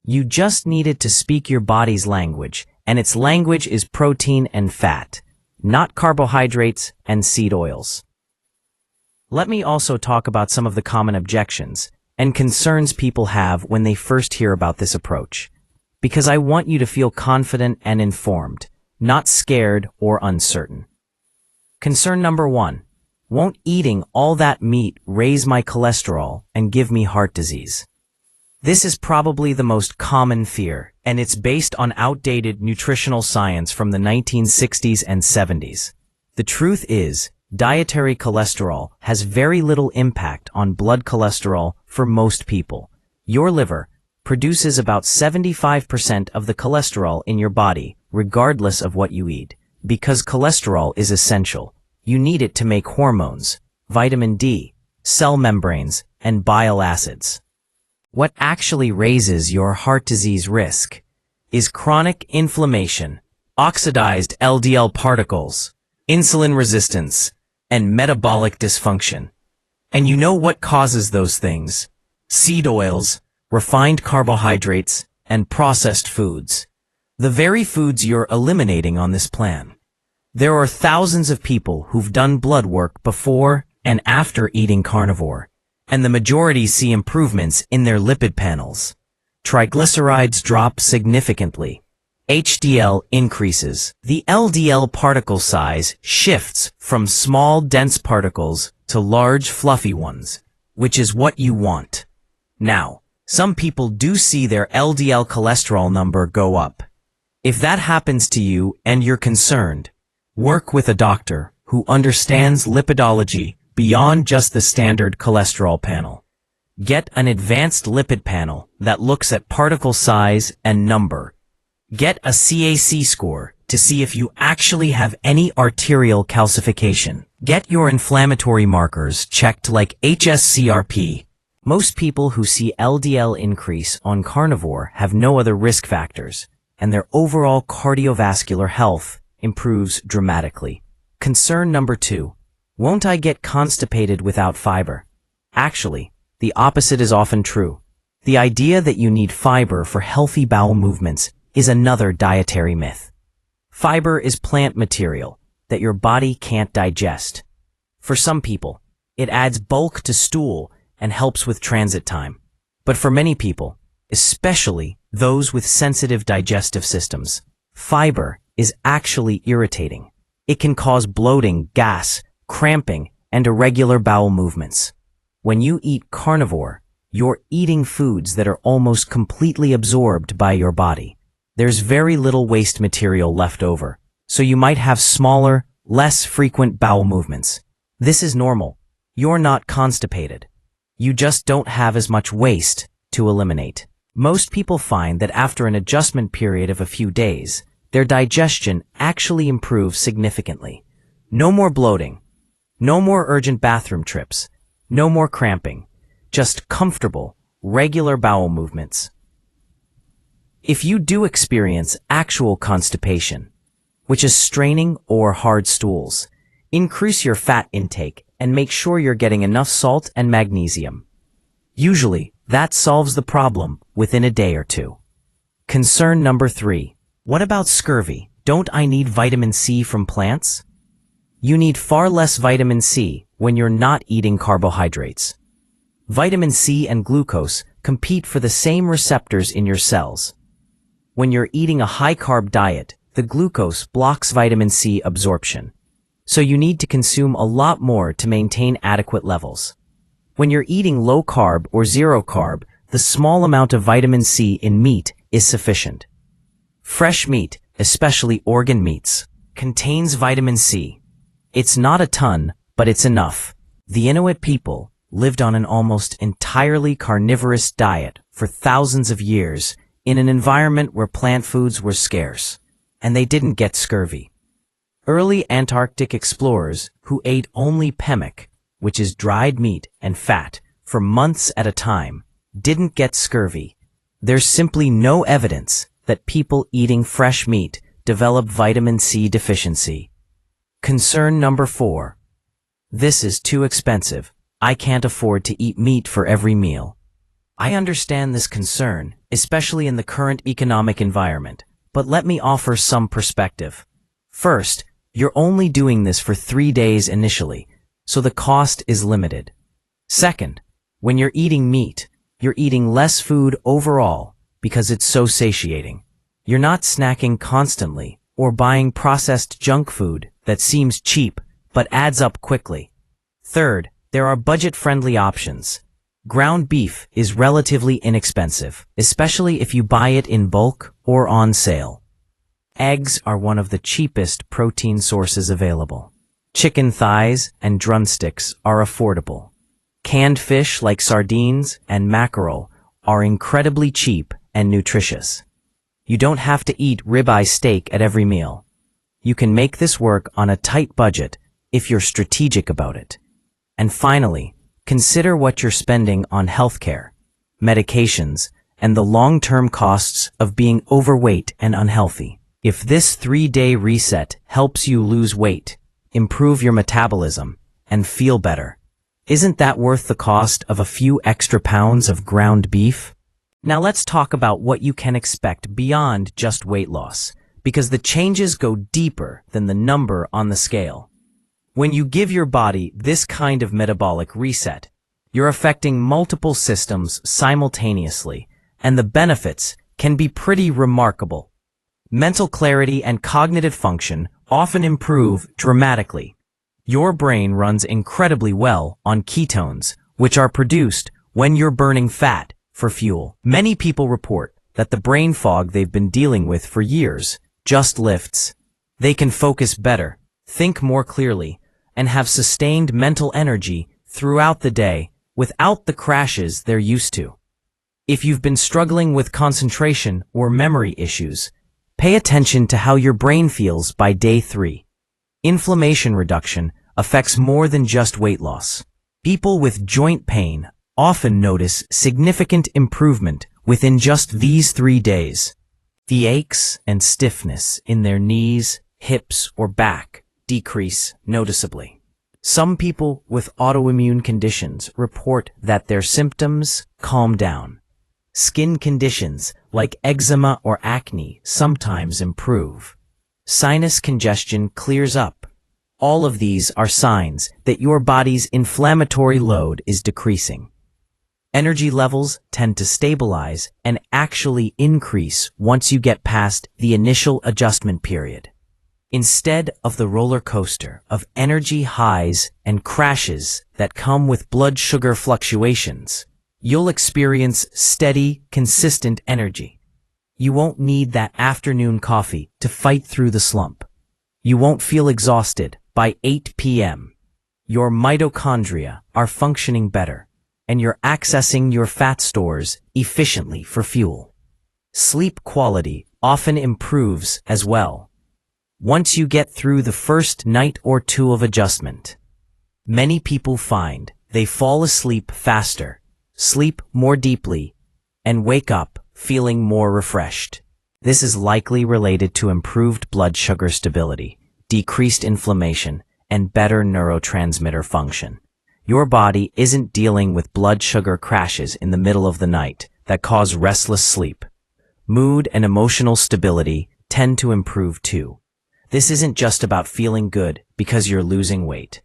You just needed to speak your body's language, and its language is protein and fat, not carbohydrates and seed oils. Let me also talk about some of the common objections and concerns people have when they first hear about this approach, because I want you to feel confident and informed, not scared or uncertain. Concern number 1. Won't eating all that meat raise my cholesterol and give me heart disease? This is probably the most common fear, and it's based on outdated nutritional science from the 1960s and 70s. The truth is, dietary cholesterol has very little impact on blood cholesterol for most people. Your liver produces about 75% of the cholesterol in your body, regardless of what you eat. Because cholesterol is essential, you need it to make hormones, vitamin D, cell membranes, and bile acids. What actually raises your heart disease risk is chronic inflammation, oxidized LDL particles, insulin resistance, and metabolic dysfunction. And you know what causes those things? Seed oils, refined carbohydrates, and processed foods. The very foods you're eliminating on this plan. There are thousands of people who've done blood work before and after eating carnivore, and the majority see improvements in their lipid panels. Triglycerides drop significantly. HDL increases. The LDL particle size shifts from small, dense particles to large, fluffy ones, which is what you want. Now, some people do see their LDL cholesterol number go up. If that happens to you and you're concerned, work with a doctor who understands lipidology beyond just the standard cholesterol panel. Get an advanced lipid panel that looks at particle size and number. Get a CAC score to see if you actually have any arterial calcification. Get your inflammatory markers checked like HSCRP. Most people who see LDL increase on carnivore have no other risk factors, and their overall cardiovascular health improves dramatically. Concern number 2. Won't I get constipated without fiber? Actually, the opposite is often true. The idea that you need fiber for healthy bowel movements is another dietary myth. Fiber is plant material that your body can't digest. For some people, it adds bulk to stool and helps with transit time. But for many people, especially those with sensitive digestive systems, fiber is actually irritating. It can cause bloating, gas, cramping, and irregular bowel movements. When you eat carnivore, you're eating foods that are almost completely absorbed by your body. There's very little waste material left over, so you might have smaller, less frequent bowel movements. This is normal. You're not constipated. You just don't have as much waste to eliminate. Most people find that after an adjustment period of a few days, their digestion actually improves significantly. No more bloating. No more urgent bathroom trips. No more cramping. Just comfortable, regular bowel movements. If you do experience actual constipation, which is straining or hard stools, increase your fat intake and make sure you're getting enough salt and magnesium. Usually, that solves the problem within a day or 2. Concern number 3. What about scurvy? Don't I need vitamin C from plants? You need far less vitamin C when you're not eating carbohydrates. Vitamin C and glucose compete for the same receptors in your cells. When you're eating a high-carb diet, the glucose blocks vitamin C absorption. So you need to consume a lot more to maintain adequate levels. When you're eating low-carb or zero-carb, the small amount of vitamin C in meat is sufficient. Fresh meat, especially organ meats, contains vitamin C. It's not a ton, but it's enough. The Inuit people lived on an almost entirely carnivorous diet for thousands of years, in an environment where plant foods were scarce, and they didn't get scurvy. Early Antarctic explorers who ate only pemmican, which is dried meat and fat, for months at a time, didn't get scurvy. There's simply no evidence that people eating fresh meat develop vitamin C deficiency. Concern number 4. This is too expensive. I can't afford to eat meat for every meal. I understand this concern, especially in the current economic environment, but let me offer some perspective. First, you're only doing this for 3 days initially, so the cost is limited. Second, when you're eating meat, you're eating less food overall because it's so satiating. You're not snacking constantly or buying processed junk food that seems cheap but adds up quickly. Third, there are budget-friendly options. Ground beef is relatively inexpensive, especially if you buy it in bulk or on sale. Eggs are one of the cheapest protein sources available. Chicken thighs and drumsticks are affordable. Canned fish like sardines and mackerel are incredibly cheap and nutritious. You don't have to eat ribeye steak at every meal. You can make this work on a tight budget if you're strategic about it. And finally, consider what you're spending on healthcare, medications, and the long-term costs of being overweight and unhealthy. If this 3-day reset helps you lose weight, improve your metabolism, and feel better, isn't that worth the cost of a few extra pounds of ground beef? Now let's talk about what you can expect beyond just weight loss, because the changes go deeper than the number on the scale. When you give your body this kind of metabolic reset, you're affecting multiple systems simultaneously, and the benefits can be pretty remarkable. Mental clarity and cognitive function often improve dramatically. Your brain runs incredibly well on ketones, which are produced when you're burning fat for fuel. Many people report that the brain fog they've been dealing with for years just lifts. They can focus better, think more clearly, and have sustained mental energy throughout the day without the crashes they're used to. If you've been struggling with concentration or memory issues, pay attention to how your brain feels by day 3. Inflammation reduction affects more than just weight loss. People with joint pain often notice significant improvement within just these 3 days. The aches and stiffness in their knees, hips, or back decrease noticeably. Some people with autoimmune conditions report that their symptoms calm down. Skin conditions like eczema or acne sometimes improve. Sinus congestion clears up. All of these are signs that your body's inflammatory load is decreasing. Energy levels tend to stabilize and actually increase once you get past the initial adjustment period. Instead of the roller coaster of energy highs and crashes that come with blood sugar fluctuations, you'll experience steady, consistent energy. You won't need that afternoon coffee to fight through the slump. You won't feel exhausted by 8 p.m. Your mitochondria are functioning better, and you're accessing your fat stores efficiently for fuel. Sleep quality often improves as well once you get through the first night or two of adjustment. Many people find they fall asleep faster, sleep more deeply, and wake up feeling more refreshed. This is likely related to improved blood sugar stability, decreased inflammation, and better neurotransmitter function. Your body isn't dealing with blood sugar crashes in the middle of the night that cause restless sleep. Mood and emotional stability tend to improve too. This isn't just about feeling good because you're losing weight.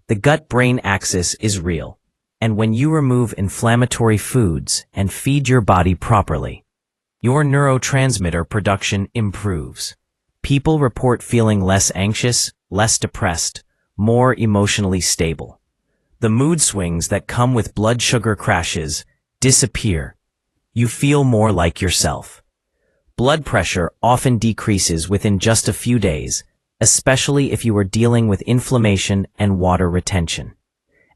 The gut-brain axis is real, and when you remove inflammatory foods and feed your body properly, your neurotransmitter production improves. People report feeling less anxious, less depressed, more emotionally stable. The mood swings that come with blood sugar crashes disappear. You feel more like yourself. Blood pressure often decreases within just a few days, especially if you are dealing with inflammation and water retention.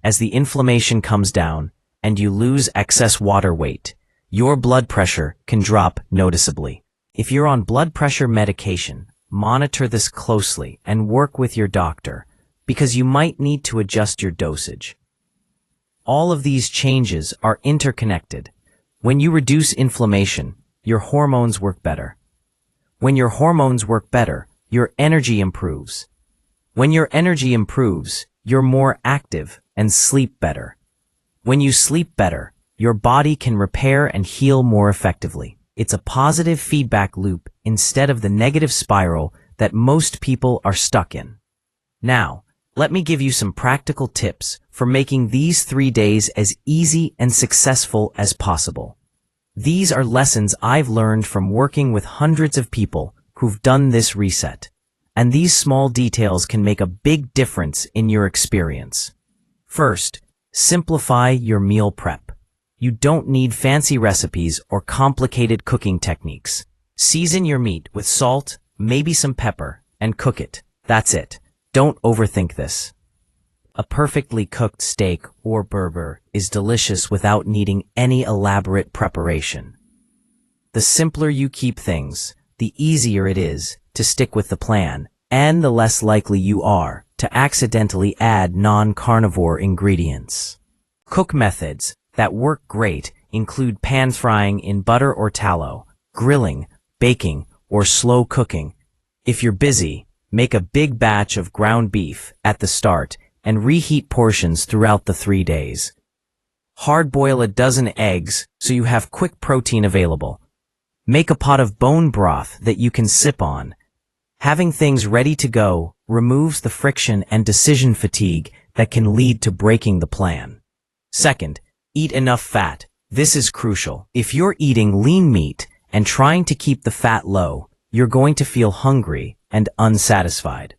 As the inflammation comes down and you lose excess water weight, your blood pressure can drop noticeably. If you're on blood pressure medication, monitor this closely and work with your doctor, because you might need to adjust your dosage. All of these changes are interconnected. When you reduce inflammation, your hormones work better. When your hormones work better, your energy improves. When your energy improves, you're more active and sleep better. When you sleep better, your body can repair and heal more effectively. It's a positive feedback loop instead of the negative spiral that most people are stuck in. Now, let me give you some practical tips for making these 3 days as easy and successful as possible. These are lessons I've learned from working with hundreds of people who've done this reset, and these small details can make a big difference in your experience. First, simplify your meal prep. You don't need fancy recipes or complicated cooking techniques. Season your meat with salt, maybe some pepper, and cook it. That's it. Don't overthink this. A perfectly cooked steak or burger is delicious without needing any elaborate preparation. The simpler you keep things, the easier it is to stick with the plan, and the less likely you are to accidentally add non-carnivore ingredients. Cook methods that work great include pan frying in butter or tallow, grilling, baking, or slow cooking. If you're busy, make a big batch of ground beef at the start and reheat portions throughout the 3 days. Hard-boil a dozen eggs so you have quick protein available. Make a pot of bone broth that you can sip on. Having things ready to go removes the friction and decision fatigue that can lead to breaking the plan. Second, eat enough fat. This is crucial. If you're eating lean meat and trying to keep the fat low, you're going to feel hungry and unsatisfied.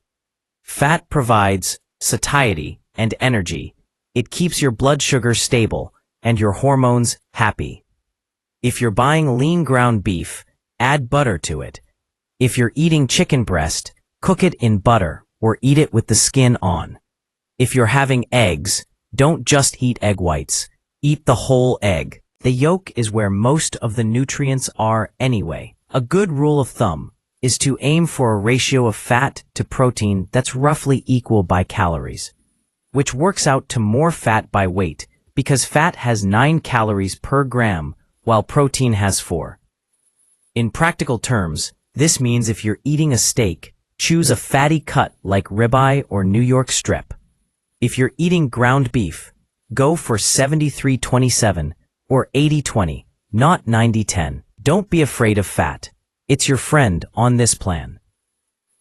Fat provides satiety and energy. It keeps your blood sugar stable and your hormones happy. If you're buying lean ground beef, add butter to it. If you're eating chicken breast, cook it in butter or eat it with the skin on. If you're having eggs, don't just eat egg whites. Eat the whole egg. The yolk is where most of the nutrients are anyway. A good rule of thumb is to aim for a ratio of fat to protein that's roughly equal by calories, which works out to more fat by weight because fat has 9 calories per gram while protein has 4. In practical terms, this means if you're eating a steak, choose a fatty cut like ribeye or New York strip. If you're eating ground beef, go for 73-27 or 80-20, not 90-10. Don't be afraid of fat. It's your friend on this plan.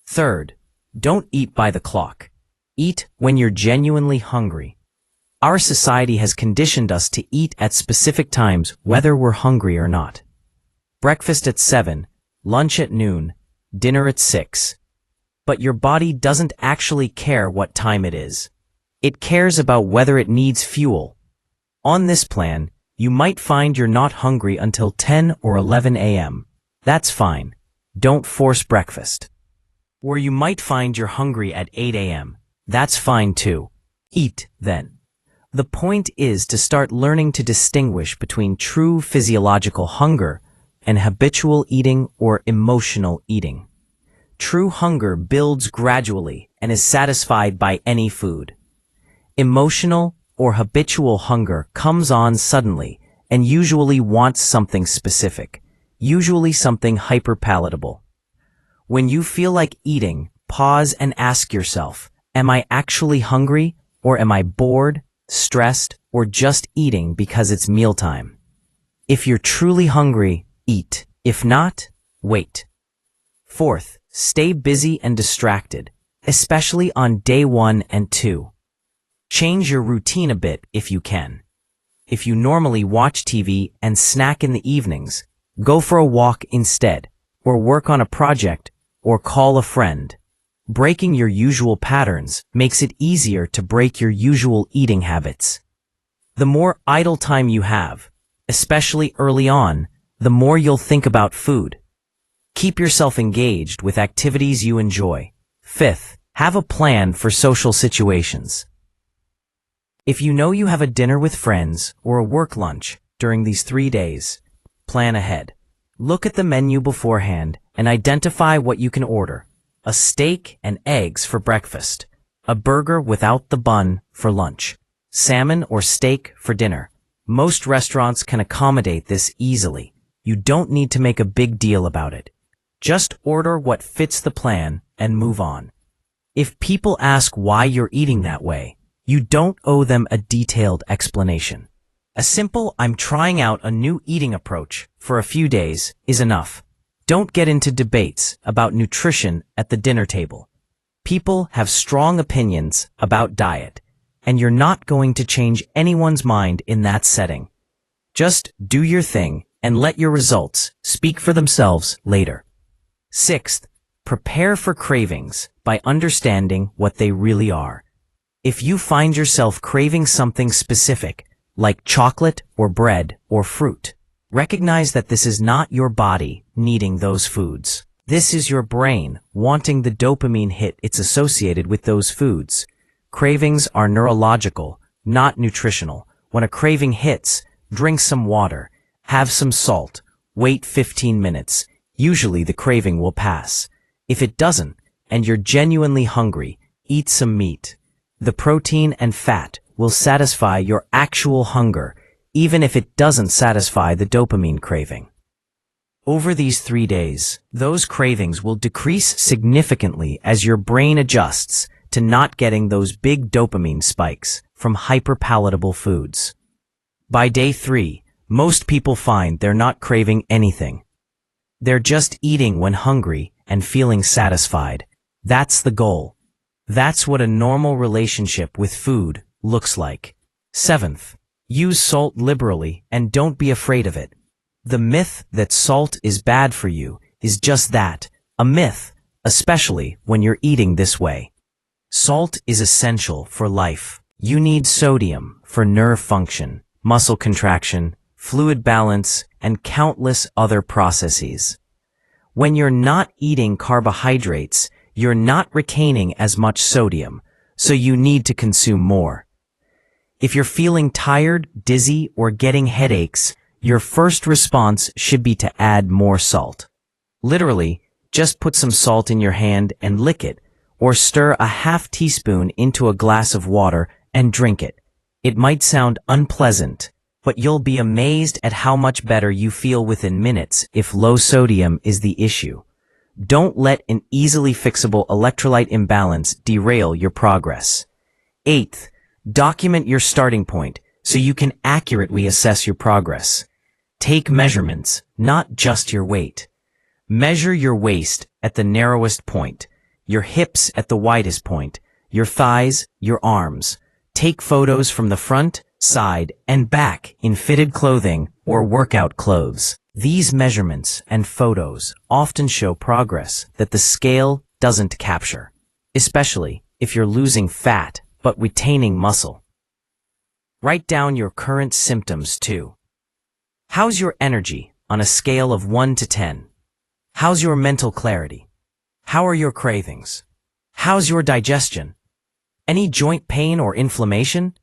Third, don't eat by the clock. Eat when you're genuinely hungry. Our society has conditioned us to eat at specific times whether we're hungry or not. Breakfast at 7, lunch at noon, dinner at 6. But your body doesn't actually care what time it is. It cares about whether it needs fuel. On this plan, you might find you're not hungry until 10 or 11 a.m. That's fine. Don't force breakfast. Or you might find you're hungry at 8 a.m. That's fine too. Eat then. The point is to start learning to distinguish between true physiological hunger and habitual eating or emotional eating. True hunger builds gradually and is satisfied by any food. Emotional or habitual hunger comes on suddenly and usually wants something specific, usually something hyper-palatable. When you feel like eating, pause and ask yourself, am I actually hungry, or am I bored, stressed, or just eating because it's mealtime? If you're truly hungry, eat. If not, wait. Fourth, stay busy and distracted, especially on day 1 and 2. Change your routine a bit if you can. If you normally watch TV and snack in the evenings, go for a walk instead, or work on a project, or call a friend. Breaking your usual patterns makes it easier to break your usual eating habits. The more idle time you have, especially early on, the more you'll think about food. Keep yourself engaged with activities you enjoy. Fifth, have a plan for social situations. If you know you have a dinner with friends or a work lunch during these 3 days, Plan ahead. Look at the menu beforehand and identify what you can order. A steak and eggs for breakfast. A burger without the bun for lunch. Salmon or steak for dinner. Most restaurants can accommodate this easily. You don't need to make a big deal about it. Just order what fits the plan and move on. If people ask why you're eating that way, you don't owe them a detailed explanation. A simple "I'm trying out a new eating approach for a few days" is enough. Don't get into debates about nutrition at the dinner table. People have strong opinions about diet, and you're not going to change anyone's mind in that setting. Just do your thing and let your results speak for themselves later. Sixth, prepare for cravings by understanding what they really are. If you find yourself craving something specific, like chocolate or bread or fruit, recognize that this is not your body needing those foods. This is your brain wanting the dopamine hit it's associated with those foods. Cravings are neurological, not nutritional. When a craving hits, drink some water, have some salt, wait 15 minutes. Usually the craving will pass. If it doesn't, and you're genuinely hungry, eat some meat. The protein and fat will satisfy your actual hunger, even if it doesn't satisfy the dopamine craving. Over these 3 days, those cravings will decrease significantly as your brain adjusts to not getting those big dopamine spikes from hyperpalatable foods. By day 3, most people find they're not craving anything. They're just eating when hungry and feeling satisfied. That's the goal. That's what a normal relationship with food looks like. Seventh, use salt liberally and don't be afraid of it. The myth that salt is bad for you is just that, a myth, especially when you're eating this way. Salt is essential for life. You need sodium for nerve function, muscle contraction, fluid balance, and countless other processes. When you're not eating carbohydrates, you're not retaining as much sodium, so you need to consume more. If you're feeling tired, dizzy, or getting headaches, your first response should be to add more salt. Literally, just put some salt in your hand and lick it, or stir a half teaspoon into a glass of water and drink it. It might sound unpleasant, but you'll be amazed at how much better you feel within minutes if low sodium is the issue. Don't let an easily fixable electrolyte imbalance derail your progress. Eighth, document your starting point so you can accurately assess your progress. Take measurements, not just your weight. Measure your waist at the narrowest point, your hips at the widest point, your thighs, your arms. Take photos from the front, side, and back in fitted clothing or workout clothes. These measurements and photos often show progress that the scale doesn't capture, especially if you're losing fat but retaining muscle. Write down your current symptoms too. How's your energy on a scale of 1 to 10? How's your mental clarity? How are your cravings? How's your digestion? Any joint pain or inflammation?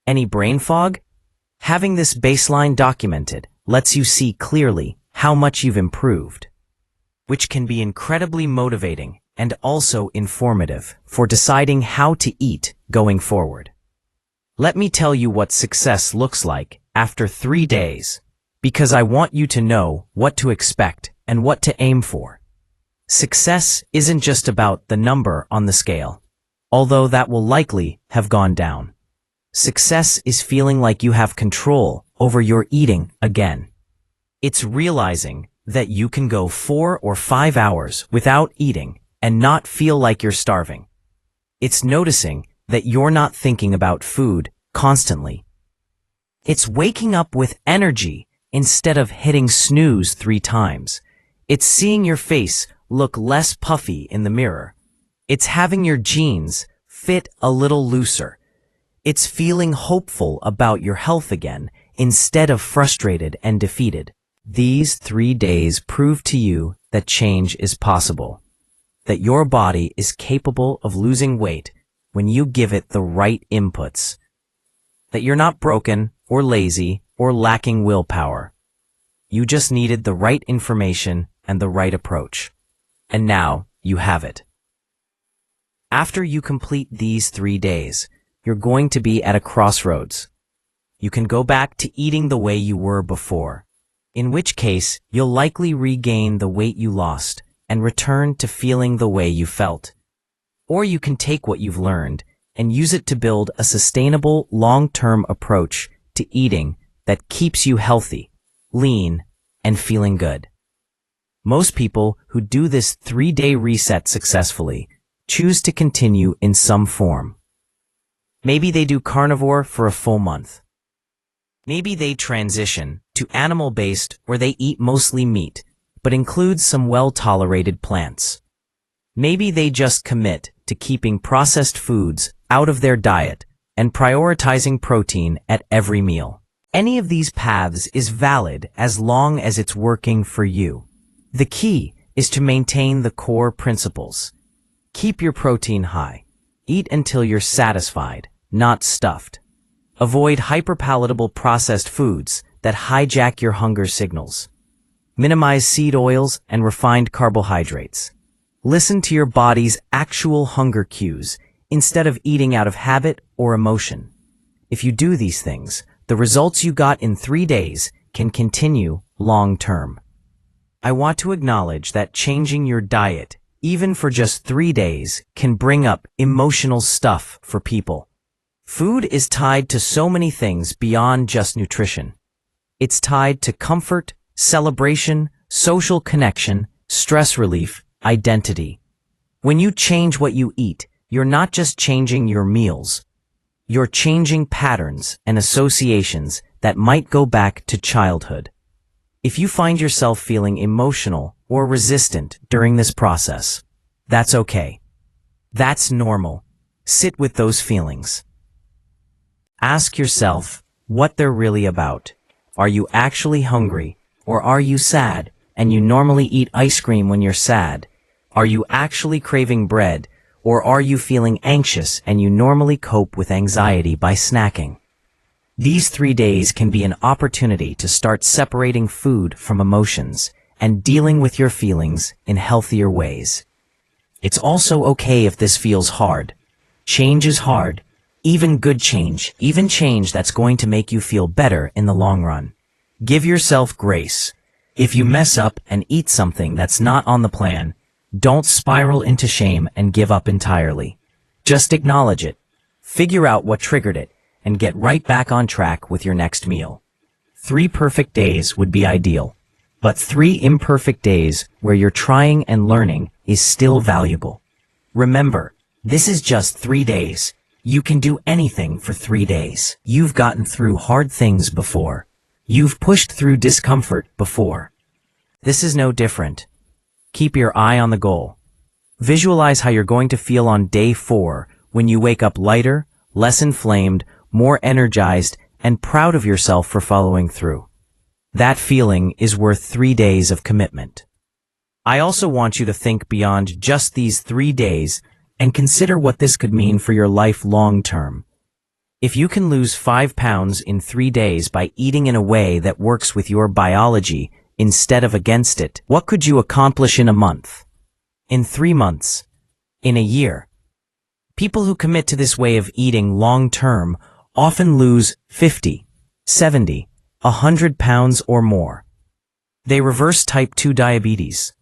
Any brain fog? Having this baseline documented lets you see clearly how much you've improved, which can be incredibly motivating and also informative for deciding how to eat going forward. Let me tell you what success looks like after 3 days, because I want you to know what to expect and what to aim for. Success isn't just about the number on the scale, although that will likely have gone down. Success is feeling like you have control over your eating again. It's realizing that you can go 4 or 5 hours without eating and not feel like you're starving. It's noticing that you're not thinking about food constantly. It's waking up with energy instead of hitting snooze 3 times. It's seeing your face look less puffy in the mirror. It's having your jeans fit a little looser. It's feeling hopeful about your health again instead of frustrated and defeated. These 3 days prove to you that change is possible, that your body is capable of losing weight when you give it the right inputs, that you're not broken or lazy or lacking willpower. You just needed the right information and the right approach. And now you have it. After you complete these 3 days, you're going to be at a crossroads. You can go back to eating the way you were before, in which case you'll likely regain the weight you lost and return to feeling the way you felt. Or you can take what you've learned and use it to build a sustainable, long-term approach to eating that keeps you healthy, lean, and feeling good. Most people who do this 3-day reset successfully choose to continue in some form. Maybe they do carnivore for a full month. Maybe they transition to animal-based where they eat mostly meat, but includes some well-tolerated plants. Maybe they just commit to keeping processed foods out of their diet and prioritizing protein at every meal. Any of these paths is valid as long as it's working for you. The key is to maintain the core principles. Keep your protein high. Eat until you're satisfied, not stuffed. Avoid hyperpalatable processed foods that hijack your hunger signals. Minimize seed oils and refined carbohydrates. Listen to your body's actual hunger cues instead of eating out of habit or emotion. If you do these things, the results you got in 3 days can continue long-term. I want to acknowledge that changing your diet, even for just 3 days, can bring up emotional stuff for people. Food is tied to so many things beyond just nutrition. It's tied to comfort, celebration, social connection, stress relief, identity. When you change what you eat, you're not just changing your meals. You're changing patterns and associations that might go back to childhood. If you find yourself feeling emotional or resistant during this process, that's okay. That's normal. Sit with those feelings. Ask yourself what they're really about. Are you actually hungry, or are you sad, and you normally eat ice cream when you're sad? Are you actually craving bread, or are you feeling anxious and you normally cope with anxiety by snacking? These 3 days can be an opportunity to start separating food from emotions and dealing with your feelings in healthier ways. It's also okay if this feels hard. Change is hard. Even good change, even change that's going to make you feel better in the long run. Give yourself grace. If you mess up and eat something that's not on the plan, don't spiral into shame and give up entirely. Just acknowledge it. Figure out what triggered it and get right back on track with your next meal. 3 perfect days would be ideal, but 3 imperfect days where you're trying and learning is still valuable. Remember, this is just 3 days. You can do anything for 3 days. You've gotten through hard things before. You've pushed through discomfort before. This is no different. Keep your eye on the goal. Visualize how you're going to feel on day 4 when you wake up lighter, less inflamed, more energized, and proud of yourself for following through. That feeling is worth 3 days of commitment. I also want you to think beyond just these 3 days and consider what this could mean for your life long term. If you can lose 5 pounds in 3 days by eating in a way that works with your biology instead of against it, what could you accomplish in a month? In 3 months? In a year? People who commit to this way of eating long term often lose 50, 70, 100 pounds or more. They reverse type 2 diabetes.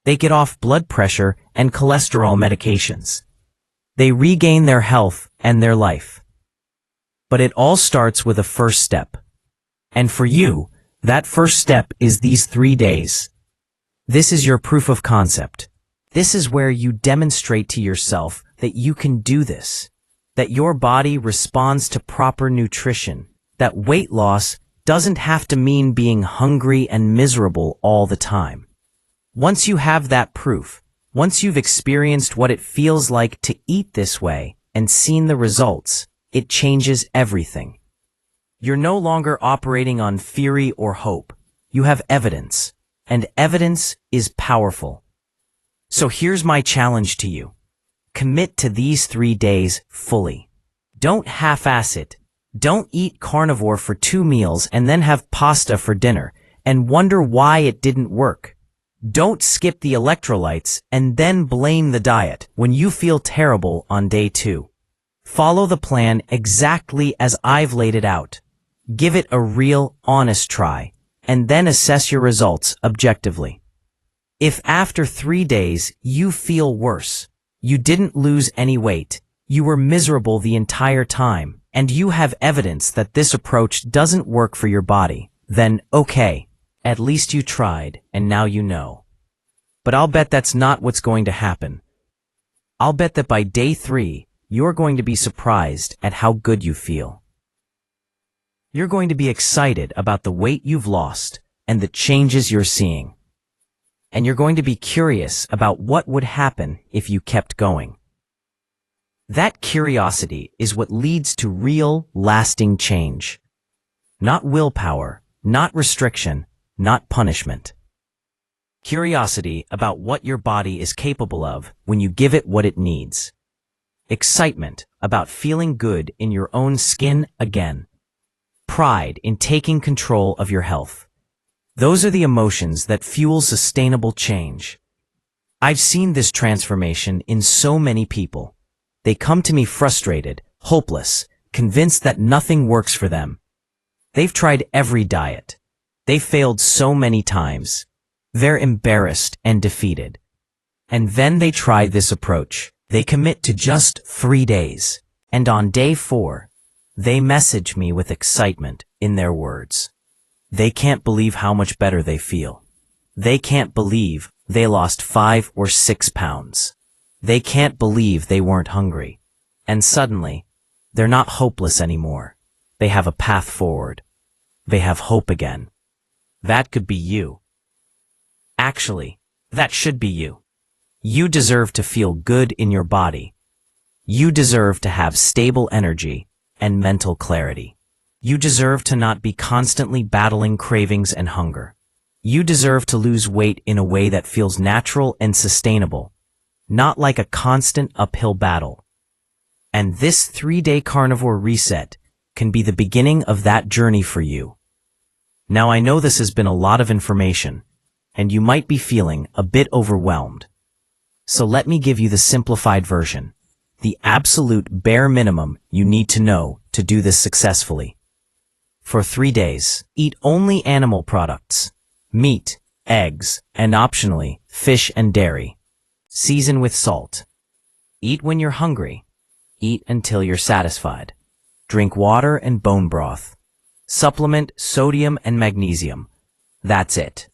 They get off blood pressure and cholesterol medications. They regain their health and their life. But it all starts with a first step. And for you, that first step is these 3 days. This is your proof of concept. This is where you demonstrate to yourself that you can do this, that your body responds to proper nutrition, that weight loss doesn't have to mean being hungry and miserable all the time. Once you have that proof, once you've experienced what it feels like to eat this way and seen the results, it changes everything. You're no longer operating on theory or hope. You have evidence, and evidence is powerful. So here's my challenge to you. Commit to these 3 days fully. Don't half-ass it. Don't eat carnivore for 2 meals and then have pasta for dinner, and wonder why it didn't work. Don't skip the electrolytes and then blame the diet when you feel terrible on day 2. Follow the plan exactly as I've laid it out. Give it a real, honest try, and then assess your results objectively. If after 3 days you feel worse, you didn't lose any weight, you were miserable the entire time, and you have evidence that this approach doesn't work for your body, then okay, at least you tried, and now you know. But I'll bet that's not what's going to happen. I'll bet that by day 3, you're going to be surprised at how good you feel. You're going to be excited about the weight you've lost and the changes you're seeing. And you're going to be curious about what would happen if you kept going. That curiosity is what leads to real, lasting change. Not willpower, not restriction, not punishment. Curiosity about what your body is capable of when you give it what it needs. Excitement about feeling good in your own skin again. Pride in taking control of your health. Those are the emotions that fuel sustainable change. I've seen this transformation in so many people. They come to me frustrated, hopeless, convinced that nothing works for them. They've tried every diet. They've failed so many times. They're embarrassed and defeated. And then they try this approach. They commit to just 3 days. And on day 4, they message me with excitement in their words. They can't believe how much better they feel. They can't believe they lost 5 or 6 pounds. They can't believe they weren't hungry. And suddenly, they're not hopeless anymore. They have a path forward. They have hope again. That could be you. Actually, that should be you. You deserve to feel good in your body. You deserve to have stable energy and mental clarity. You deserve to not be constantly battling cravings and hunger. You deserve to lose weight in a way that feels natural and sustainable, not like a constant uphill battle. And this 3-day carnivore reset can be the beginning of that journey for you. Now I know this has been a lot of information, and you might be feeling a bit overwhelmed. So let me give you the simplified version, the absolute bare minimum you need to know to do this successfully. For 3 days, eat only animal products, meat, eggs, and optionally, fish and dairy. Season with salt. Eat when you're hungry. Eat until you're satisfied. Drink water and bone broth. Supplement sodium and magnesium. That's it.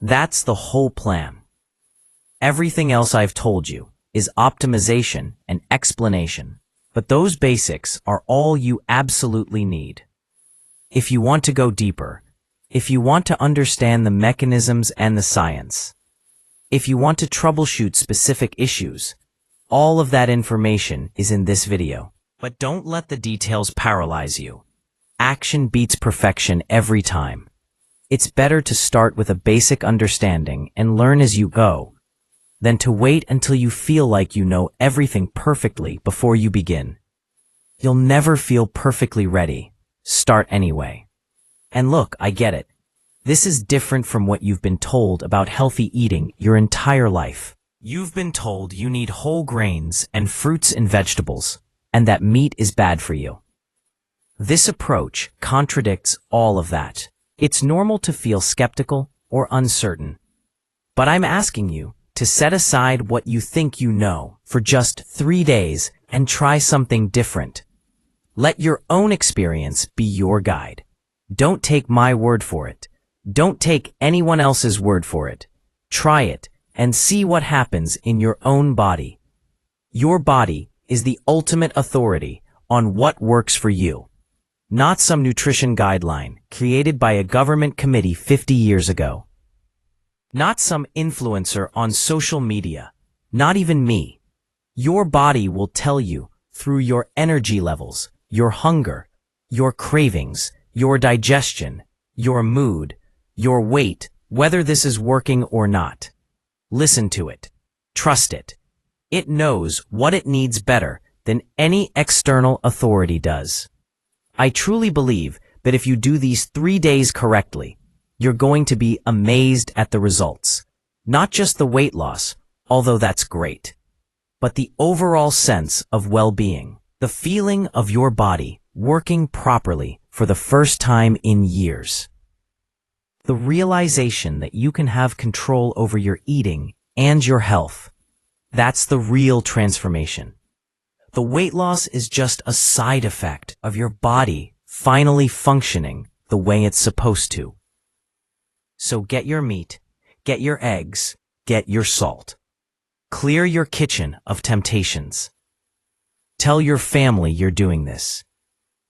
That's the whole plan. Everything else I've told you is optimization and explanation, but those basics are all you absolutely need. If you want to go deeper, if you want to understand the mechanisms and the science, if you want to troubleshoot specific issues, all of that information is in this video. But don't let the details paralyze you. Action beats perfection every time. It's better to start with a basic understanding and learn as you go, than to wait until you feel like you know everything perfectly before you begin. You'll never feel perfectly ready. Start anyway. And look, I get it. This is different from what you've been told about healthy eating your entire life. You've been told you need whole grains and fruits and vegetables, and that meat is bad for you. This approach contradicts all of that. It's normal to feel skeptical or uncertain. But I'm asking you to set aside what you think you know for just 3 days and try something different. Let your own experience be your guide. Don't take my word for it. Don't take anyone else's word for it. Try it and see what happens in your own body. Your body is the ultimate authority on what works for you, not some nutrition guideline created by a government committee 50 years ago. Not some influencer on social media, not even me. Your body will tell you through your energy levels, your hunger, your cravings, your digestion, your mood, your weight, whether this is working or not. Listen to it. Trust it. It knows what it needs better than any external authority does. I truly believe that if you do these 3 days correctly, You're going to be amazed at the results. Not just the weight loss, although that's great, but the overall sense of well-being, the feeling of your body working properly for the first time in years. The realization that you can have control over your eating and your health. That's the real transformation. The weight loss is just a side effect of your body finally functioning the way it's supposed to. So get your meat, get your eggs, get your salt. Clear your kitchen of temptations. Tell your family you're doing this.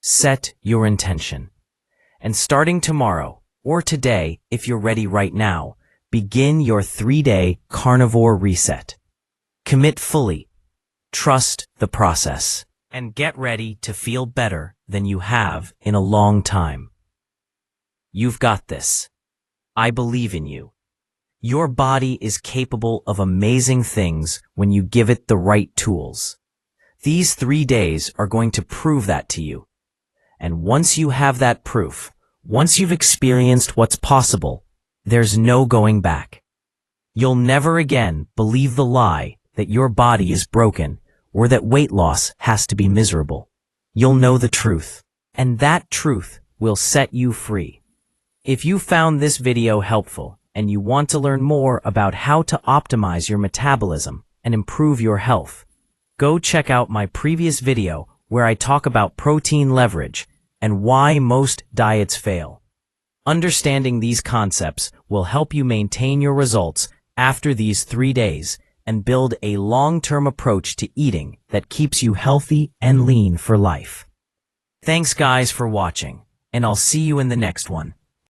Set your intention. And starting tomorrow, or today, if you're ready right now, begin your 3-day carnivore reset. Commit fully. Trust the process. And get ready to feel better than you have in a long time. You've got this. I believe in you. Your body is capable of amazing things when you give it the right tools. These 3 days are going to prove that to you. And once you have that proof, once you've experienced what's possible, there's no going back. You'll never again believe the lie that your body is broken or that weight loss has to be miserable. You'll know the truth, and that truth will set you free. If you found this video helpful and you want to learn more about how to optimize your metabolism and improve your health, go check out my previous video where I talk about protein leverage and why most diets fail. Understanding these concepts will help you maintain your results after these 3 days and build a long-term approach to eating that keeps you healthy and lean for life. Thanks guys for watching, and I'll see you in the next one.